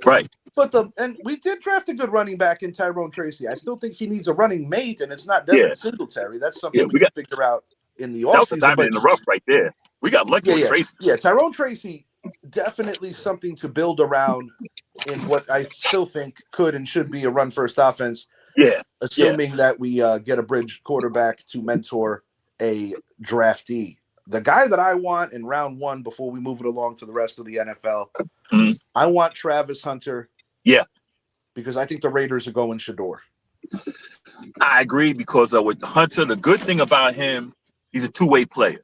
Right. But we did draft a good running back in Tyrone Tracy. I still think he needs a running mate, and it's not Devin Singletary. That's something we can figure out in the offseason. That was a diamond in the rough right there. We got lucky with Tracy. Yeah, Tyrone Tracy, definitely something to build around in what I still think could and should be a run-first offense. Yeah. Assuming that we get a bridge quarterback to mentor a draftee. The guy that I want in round one before we move it along to the rest of the NFL, I want Travis Hunter. Yeah. Because I think the Raiders are going Shador. I agree, because with Hunter, the good thing about him, he's a two-way player.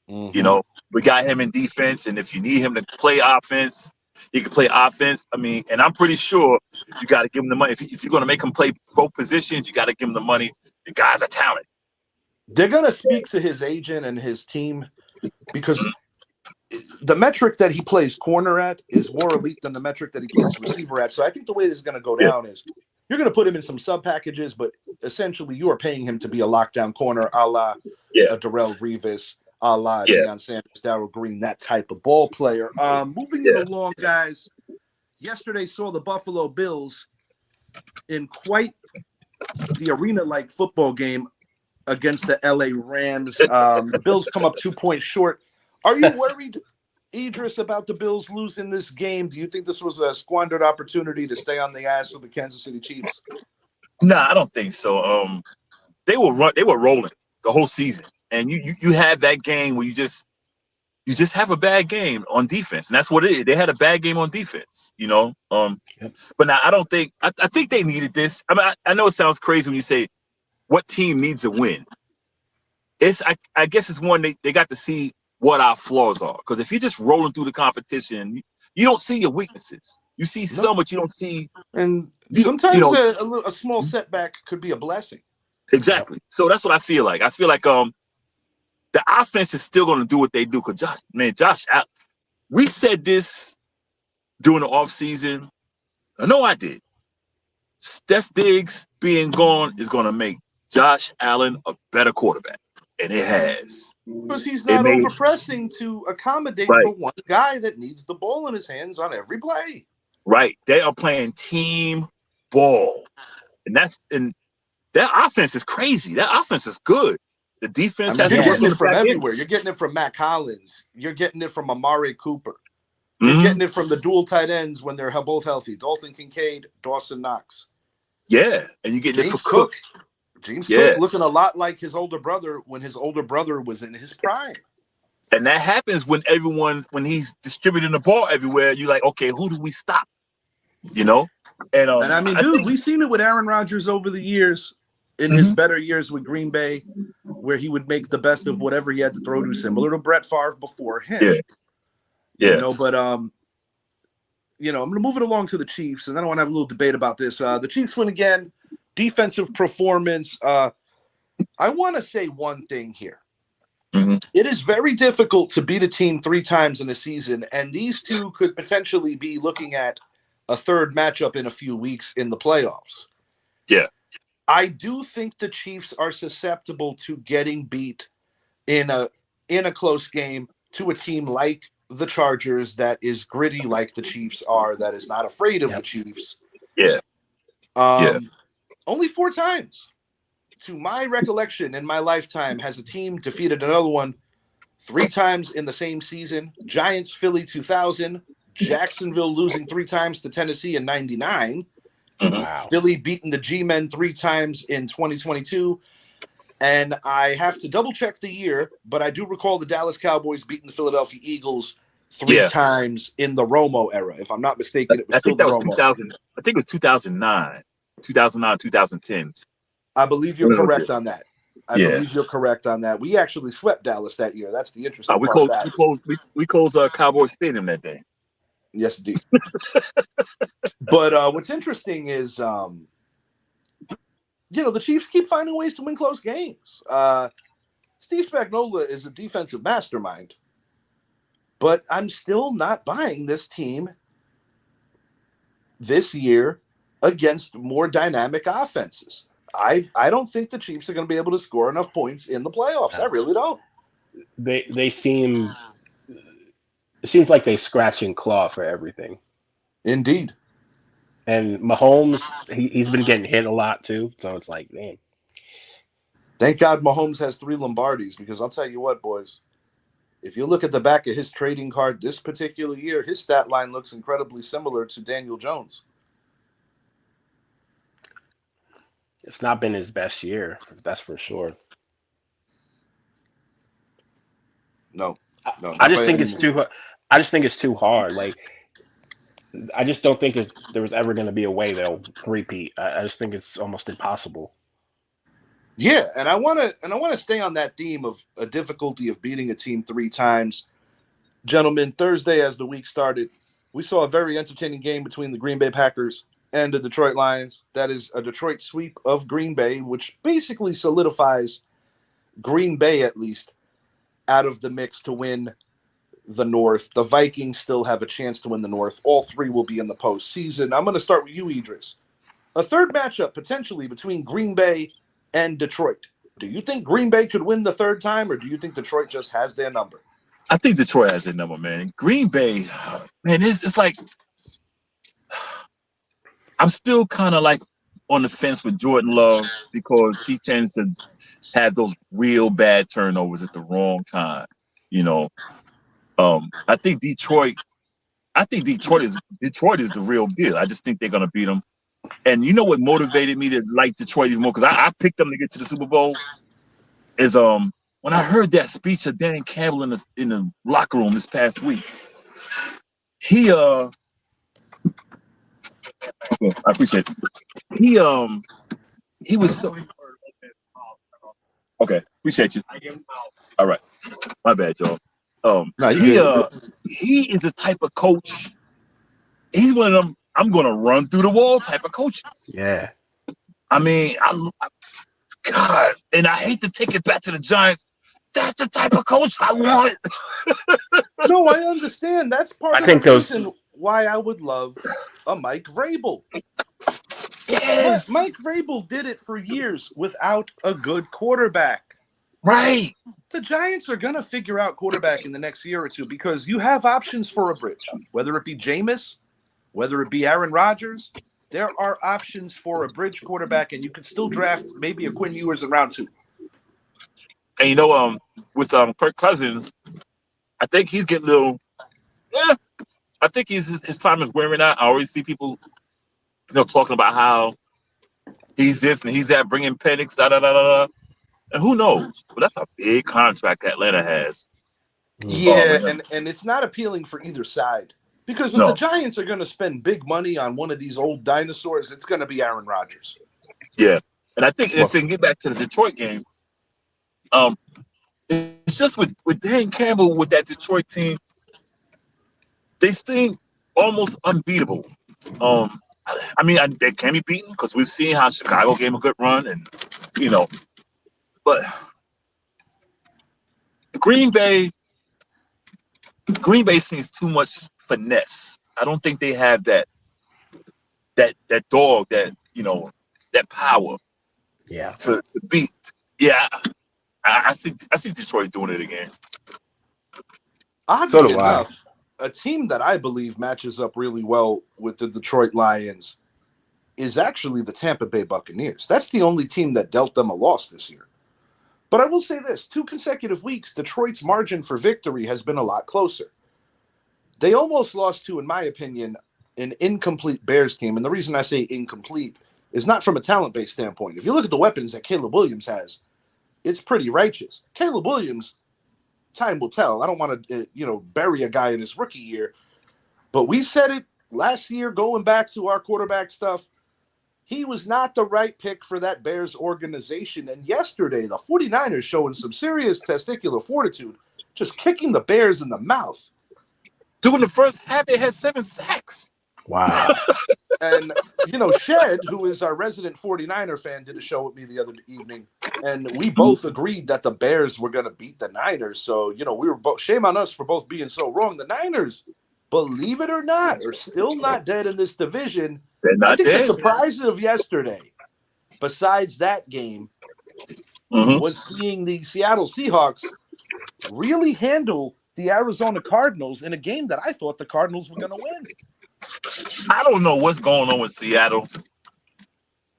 You know, we got him in defense, and if you need him to play offense, he can play offense. I mean, and I'm pretty sure you got to give him the money. If you're going to make him play both positions, you got to give him the money. The guy's a talent. They're going to speak to his agent and his team, because the metric that he plays corner at is more elite than the metric that he plays receiver at. So I think the way this is going to go down is you're going to put him in some sub packages, but essentially you are paying him to be a lockdown corner, a la Darrelle Revis, a la Deion Sanders, Darrell Green, that type of ball player. Moving it along, guys. Yesterday saw the Buffalo Bills in quite the arena-like football game against the LA Rams. The Bills come up 2 points short. Are you worried, Idris, about the Bills losing this game? Do you think this was a squandered opportunity to stay on the ass of the Kansas City Chiefs? No, I don't think so. They were rolling the whole season, and you had that game where you just have a bad game on defense, and that's what it is. They had a bad game on defense, you know. But now I don't think I think they needed this. I mean, I know it sounds crazy when you say what team needs a win. I guess it's one they got to see what our flaws are, because if you're just rolling through the competition, you don't see your weaknesses. You see some, but you don't see. And sometimes a small setback could be a blessing. Exactly. So that's what I feel like. I feel like the offense is still going to do what they do. Because Josh, we said this during the offseason. I know I did. Steph Diggs being gone is going to make Josh Allen a better quarterback. And it has. Because he's not overpressing to accommodate for one guy that needs the ball in his hands on every play. Right. They are playing team ball. And that offense is crazy. That offense is good. The defense has you're getting it from everywhere. You're getting it from Matt Collins. You're getting it from Amari Cooper. You're getting it from the dual tight ends when they're both healthy. Dalton Kincaid, Dawson Knox. Yeah. And you get it for Cook. James Cook looking a lot like his older brother when his older brother was in his prime. And that happens when he's distributing the ball everywhere. You're like, okay, who do we stop? You know? And I mean, we've seen it with Aaron Rodgers over the years, in his better years with Green Bay, where he would make the best of whatever he had to throw to, similar to Brett Favre before him. Yeah. You know, but I'm going to move it along to the Chiefs, and then I want to have a little debate about this. The Chiefs win again. defensive performance. I want to say one thing here. Mm-hmm. It is very difficult to beat a team 3 times in a season, and these two could potentially be looking at a third matchup in a few weeks in the playoffs. Yeah. I do think the Chiefs are susceptible to getting beat in a close game to a team like the Chargers that is gritty like the Chiefs are, that is not afraid of the Chiefs. Yeah. Only 4 times, to my recollection in my lifetime, has a team defeated another one 3 times in the same season. Giants, Philly 2000, Jacksonville losing 3 times to Tennessee in 99. Wow. Philly beating the G-Men 3 times in 2022. And I have to double check the year, but I do recall the Dallas Cowboys beating the Philadelphia Eagles 3 times in the Romo era. If I'm not mistaken, it was still the Romo. 2000. I think it was 2009, 2010. I believe you're correct on that. I Yeah. believe you're correct on that. We actually swept Dallas that year. That's the interesting We part. We closed Cowboys Stadium that day. Yes, indeed. But what's interesting is, the Chiefs keep finding ways to win close games. Steve Spagnuolo is a defensive mastermind, but I'm still not buying this team this year against more dynamic offenses. I don't think the Chiefs are going to be able to score enough points in the playoffs. I really don't. They seem. It seems like they scratch and claw for everything. Indeed. And Mahomes, he's been getting hit a lot too. So it's like, man. Thank God Mahomes has 3 Lombardis, because I'll tell you what, boys, if you look at the back of his trading card this particular year, his stat line looks incredibly similar to Daniel Jones. It's not been his best year, that's for sure. No. I just think it's too. I just think it's too hard. Like, I just don't think there was ever going to be a way they'll repeat. I just think it's almost impossible. Yeah, and I want to stay on that theme of a difficulty of beating a team 3 times. Gentlemen, Thursday as the week started, we saw a very entertaining game between the Green Bay Packers and the Detroit Lions. That is a Detroit sweep of Green Bay, which basically solidifies Green Bay, at least, out of the mix to win the North. The Vikings still have a chance to win the North. All 3 will be in the postseason. I'm going to start with you, Idris. A third matchup potentially between Green Bay and Detroit. Do you think Green Bay could win the 3rd time, or do you think Detroit just has their number? I think Detroit has their number, man. Green Bay, man, it's like I'm still kind of like on the fence with Jordan Love, because he tends to have those real bad turnovers at the wrong time. I think Detroit is the real deal. I just think they're gonna beat them. And you know what motivated me to like Detroit even more, because I picked them to get to the Super Bowl, is when I heard that speech of Dan Campbell in the locker room this past week. I appreciate it. He was so okay. Appreciate you. All right, my bad, y'all. He is the type of coach. He's one of them I'm gonna run through the wall type of coaches. Yeah. I mean, God, and I hate to take it back to the Giants. That's the type of coach I want. No, I understand. That's part of the reason why I would love a Mike Vrabel. Yes. Mike Vrabel did it for years without a good quarterback. Right. The Giants are going to figure out quarterback in the next year or two, because you have options for a bridge, whether it be Jameis, whether it be Aaron Rodgers. There are options for a bridge quarterback, and you could still draft maybe a Quinn Ewers in round 2. And with Kirk Cousins, I think he's getting a little. Yeah, I think his time is wearing out. I always see people, talking about how he's this and he's that, bringing Penix, da da da da. And who knows? But that's a big contract Atlanta has. Yeah, and it's not appealing for either side. Because if the Giants are going to spend big money on one of these old dinosaurs, it's going to be Aaron Rodgers. Yeah, and I think let's get back to the Detroit game. It's just with Dan Campbell with that Detroit team, they seem almost unbeatable. I I mean, they can be beaten because we've seen how Chicago gave a good run, and but Green Bay seems too much finesse. I don't think they have that dog, that power. Yeah. To beat. Yeah, I see Detroit doing it again. Oddly enough, a team that I believe matches up really well with the Detroit Lions is actually the Tampa Bay Buccaneers. That's the only team that dealt them a loss this year. But I will say this, 2 consecutive weeks, Detroit's margin for victory has been a lot closer. They almost lost to, in my opinion, an incomplete Bears team. And the reason I say incomplete is not from a talent-based standpoint. If you look at the weapons that Caleb Williams has, it's pretty righteous. Caleb Williams, time will tell. I don't want to, bury a guy in his rookie year. But we said it last year, going back to our quarterback stuff. He was not the right pick for that Bears organization. And yesterday, the 49ers showing some serious testicular fortitude, just kicking the Bears in the mouth. During the first half, they had 7 sacks. Wow. And, Shed, who is our resident 49er fan, did a show with me the other evening. And we both agreed that the Bears were going to beat the Niners. So, we were both, shame on us for both being so wrong. The Niners, believe it or not, are still not dead in this division. They're not dead. The surprise of yesterday, besides that game, was seeing the Seattle Seahawks really handle the Arizona Cardinals in a game that I thought the Cardinals were going to win. I don't know what's going on with Seattle.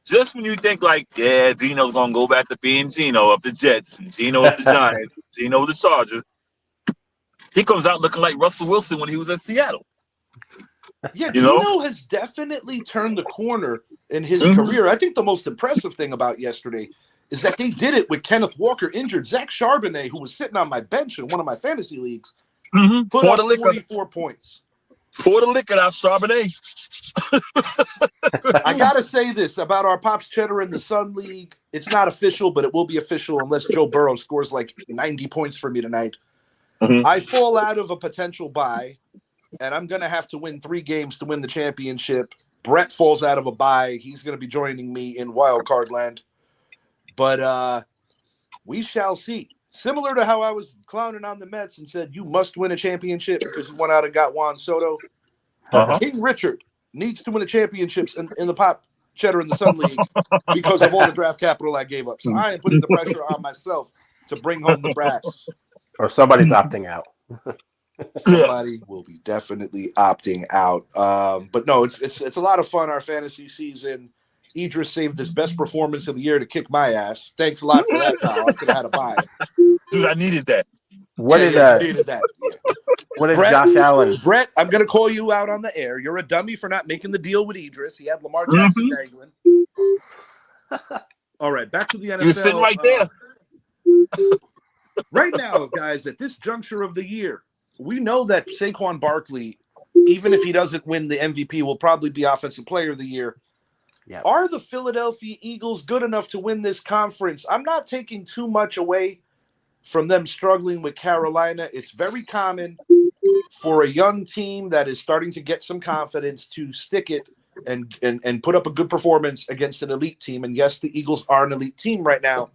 Just when you think Gino's going to go back to being Gino of the Jets and Gino of the Giants, Gino of the Chargers, he comes out looking like Russell Wilson when he was at Seattle. Yeah, Gino has definitely turned the corner in his career. I think the most impressive thing about yesterday is that they did it with Kenneth Walker injured. Zach Charbonnet, who was sitting on my bench in one of my fantasy leagues, put up 44 points. Pour the liquor out, Charbonnet. I got to say this about our Pops Cheddar in the Sun League. It's not official, but it will be official unless Joe Burrow scores like 90 points for me tonight. I fall out of a potential bye, and I'm going to have to win 3 games to win the championship. Brett falls out of a bye. He's going to be joining me in wild card land. But we shall see. Similar to how I was clowning on the Mets and said, you must win a championship because you went out and got Juan Soto. King Richard needs to win a championships in the Pop Cheddar in the Sun League because of all the draft capital I gave up. So I am putting the pressure on myself to bring home the brass. Or somebody's opting out. Somebody will be definitely opting out. But no, it's a lot of fun, our fantasy season. Idris saved his best performance of the year to kick my ass. Thanks a lot for that, Kyle. I could have had a bye. Dude, I needed that. You needed that. Yeah. What is Josh Allen? Brett, I'm going to call you out on the air. You're a dummy for not making the deal with Idris. He had Lamar Jackson dangling. All right, back to the NFL. You're sitting right there. Right now, guys, at this juncture of the year, we know that Saquon Barkley, even if he doesn't win the MVP, will probably be Offensive Player of the Year. Yep. Are the Philadelphia Eagles good enough to win this conference? I'm not taking too much away from them struggling with Carolina. It's very common for a young team that is starting to get some confidence to stick it and put up a good performance against an elite team. And yes, the Eagles are an elite team right now.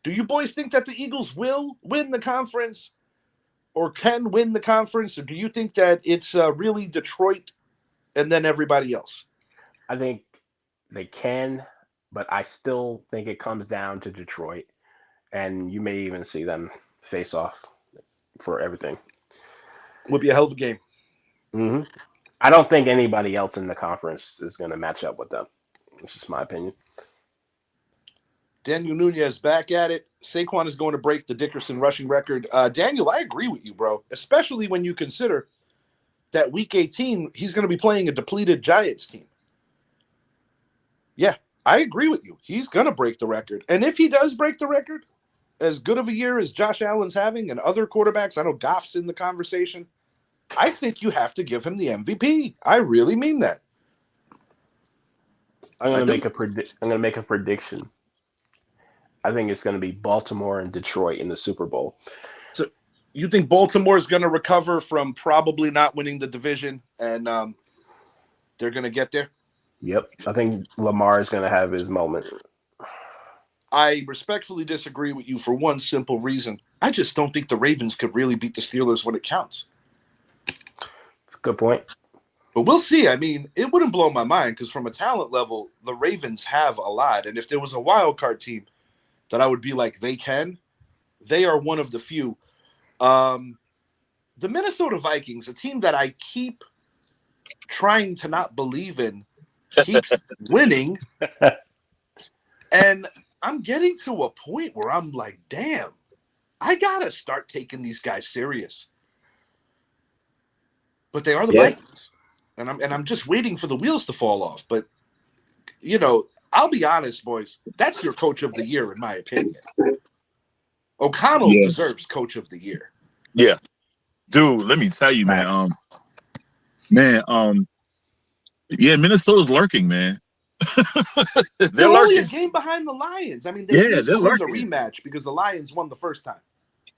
Do you boys think that the Eagles will win the conference or can win the conference? Or do you think that it's really Detroit and then everybody else? I think they can, but I still think it comes down to Detroit. And you may even see them face off for everything. Would be a hell of a game. Mm-hmm. I don't think anybody else in the conference is going to match up with them. It's just my opinion. Daniel Nunez back at it. Saquon is going to break the Dickerson rushing record. Daniel, I agree with you, bro, especially when you consider that Week 18, he's going to be playing a depleted Giants team. Yeah, I agree with you. He's going to break the record. And if he does break the record, as good of a year as Josh Allen's having and other quarterbacks, I know Goff's in the conversation, I think you have to give him the MVP. I really mean that. I'm going to make a prediction. I think it's going to be Baltimore and Detroit in the Super Bowl. So you think Baltimore is going to recover from probably not winning the division and they're going to get there? Yep. I think Lamar is going to have his moment. I respectfully disagree with you for one simple reason. I just don't think the Ravens could really beat the Steelers when it counts. It's a good point. But we'll see. I mean, it wouldn't blow my mind because from a talent level, the Ravens have a lot. And if there was a wild card team that I would be like, they are one of the few. The Minnesota Vikings, a team that I keep trying to not believe in, keeps winning. And I'm getting to a point where I'm like, damn, I got to start taking these guys serious. But they are the Vikings. And I'm just waiting for the wheels to fall off. But, I'll be honest, boys. That's your coach of the year, in my opinion. O'Connell deserves coach of the year. Yeah. Dude, let me tell you, man. Minnesota's lurking, man. They're only a game behind the Lions. I mean, they need to win the lurking. rematch because the Lions won the first time.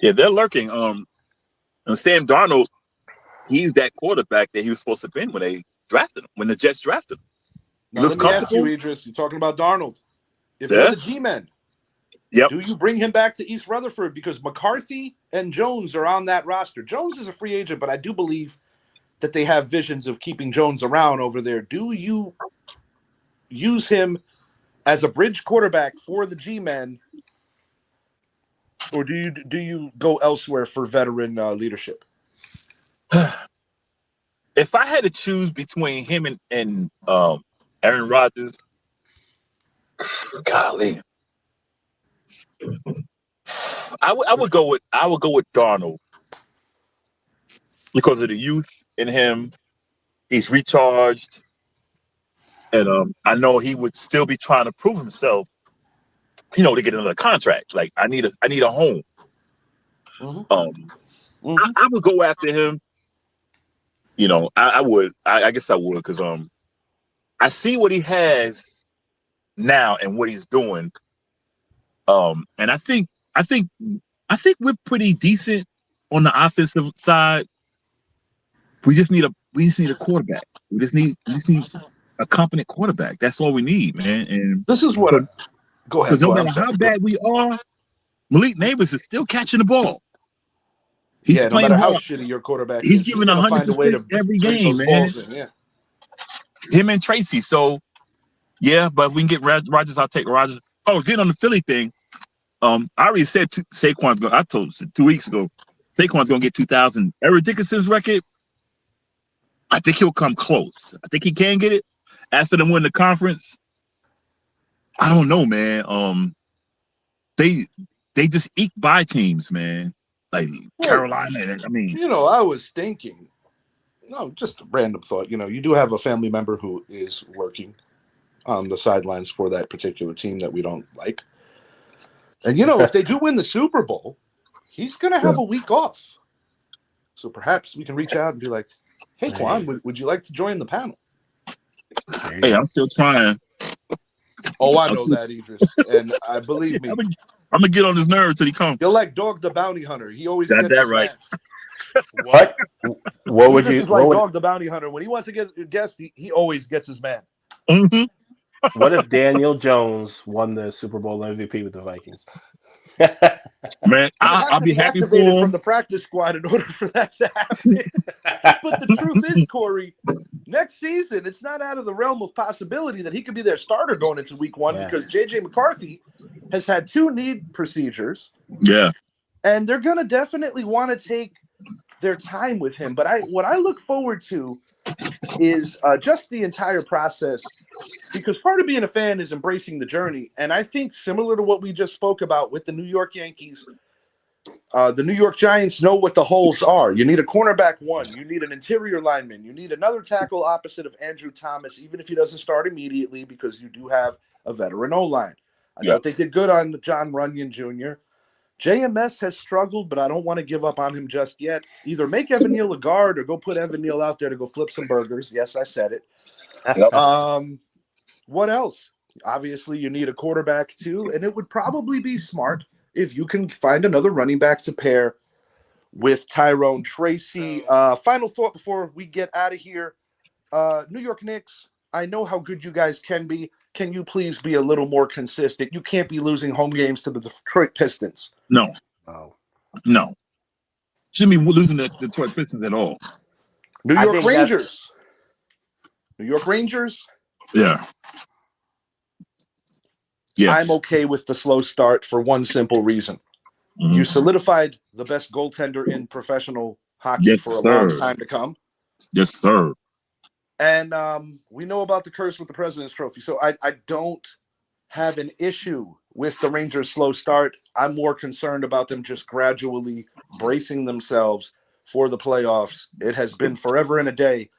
Yeah, they're lurking. And Sam Darnold, he's that quarterback that he was supposed to have been when they drafted him, when the Jets drafted him. Now, let me ask you, Idris, you're talking about Darnold. If you're the G-Men, do you bring him back to East Rutherford? Because McCarthy and Jones are on that roster. Jones is a free agent, but I do believe that they have visions of keeping Jones around over there. Do you use him as a bridge quarterback for the G-Men, or do you go elsewhere for veteran leadership? If I had to choose between him and Aaron Rodgers, golly, I would go with Darnold because of the youth in him. He's recharged, and I know he would still be trying to prove himself, to get another contract. Like I need a home. Mm-hmm. I would go after him. I would. I guess I would because I see what he has now and what he's doing. And I think we're pretty decent on the offensive side. We just need a quarterback. We just need a competent quarterback. That's all we need, man. And this is what. Go ahead. Because no matter how bad we are, Malik Neighbors is still catching the ball. He's no matter hard. how shitty your quarterback he's is, giving he's going to find a way to every bring game, those man. balls in. Yeah. Him and Tracy. So, yeah, but if we can get Rodgers, I'll take Rodgers. Oh, getting on the Philly thing. I already said Saquon's going. I told 2 weeks ago, Saquon's going to get 2,000. Eric Dickerson's record. I think he'll come close. I think he can get it. After them win the conference, I don't know, man. They just eke by teams, man. Like Carolina. I mean, I was thinking. No, just a random thought. You do have a family member who is working on the sidelines for that particular team that we don't like. And, if they do win the Super Bowl, he's going to have a week off. So perhaps we can reach out and be like, hey, Quan, would you like to join the panel? Hey, I'm still trying. Oh, I know that, Idris. And I believe me. I'm going to get on his nerves till he comes. You're like Dog the Bounty Hunter. He always Got gets that his right. man. What would you? Idris is like Dog the Bounty Hunter. When he wants to get a guest, he always gets his man. Mm-hmm. What if Daniel Jones won the Super Bowl MVP with the Vikings? Man, I'll be happy for him. From the practice squad in order for that to happen. But the truth is, Corey, next season, it's not out of the realm of possibility that he could be their starter going into week 1 because J.J. McCarthy has had 2 knee procedures. Yeah. And they're going to definitely want to take their time with him. But what I look forward to is just the entire process, because part of being a fan is embracing the journey. And I think similar to what we just spoke about with the New York Yankees, the New York Giants know what the holes are. You need a cornerback 1. You need an interior lineman. You need another tackle opposite of Andrew Thomas, even if he doesn't start immediately, because you do have a veteran O-line. I thought they did good on John Runyon Jr. JMS has struggled, but I don't want to give up on him just yet. Either make Evan Neal a guard or go put Evan Neal out there to go flip some burgers. Yes, I said it. What else? Obviously, you need a quarterback too, and it would probably be smart if you can find another running back to pair with Tyrone Tracy. Final thought before we get out of here. New York Knicks, I know how good you guys can be. Can you please be a little more consistent? You can't be losing home games to the Detroit Pistons. No. Oh. No. Shouldn't be losing the Detroit Pistons at all. New York Rangers. New York Rangers. Yeah. Yeah. I'm okay with the slow start for one simple reason. Mm-hmm. You solidified the best goaltender in professional hockey for a long time to come. Yes, sir. And we know about the curse with the President's Trophy. So I don't have an issue with the Rangers' slow start. I'm more concerned about them just gradually bracing themselves for the playoffs. It has been forever and a day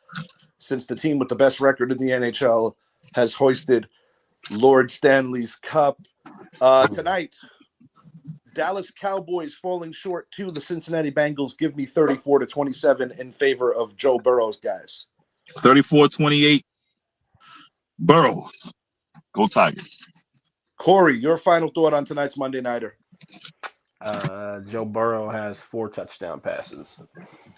since the team with the best record in the NHL has hoisted Lord Stanley's Cup. Tonight, Dallas Cowboys falling short to the Cincinnati Bengals. Give me 34-27 in favor of Joe Burrow's guys. 34-28. Burrows. Go Tigers. Corey, your final thought on tonight's Monday Nighter. Joe Burrow has 4 touchdown passes.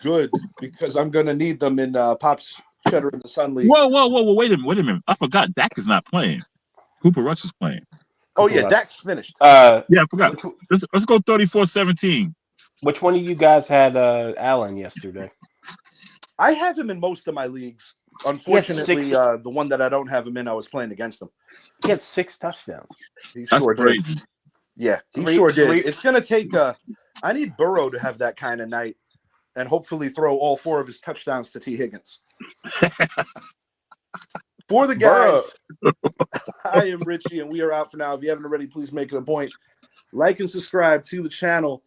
Good, because I'm going to need them in Pop's Cheddar in the Sun League. Whoa. Wait a minute. I forgot Dak is not playing. Cooper Rush is playing. Dak's finished. Yeah, I forgot. Let's go 34-17. Which one of you guys had Allen yesterday? I have him in most of my leagues. Unfortunately, the one that I don't have him in, I was playing against him. He had 6 touchdowns. He sure did. Yeah, he sure did. It's going to take I need Burrow to have that kind of night and hopefully throw all 4 of his touchdowns to T. Higgins. For the guys, I am Richie, and we are out for now. If you haven't already, please make it a point. Like and subscribe to the channel,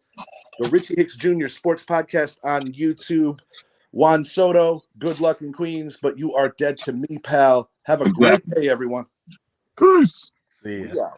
the Richie Hicks Jr. Sports Podcast on YouTube. Juan Soto, good luck in Queens, but you are dead to me, pal. Have a great day, everyone. Peace. See ya. Yeah.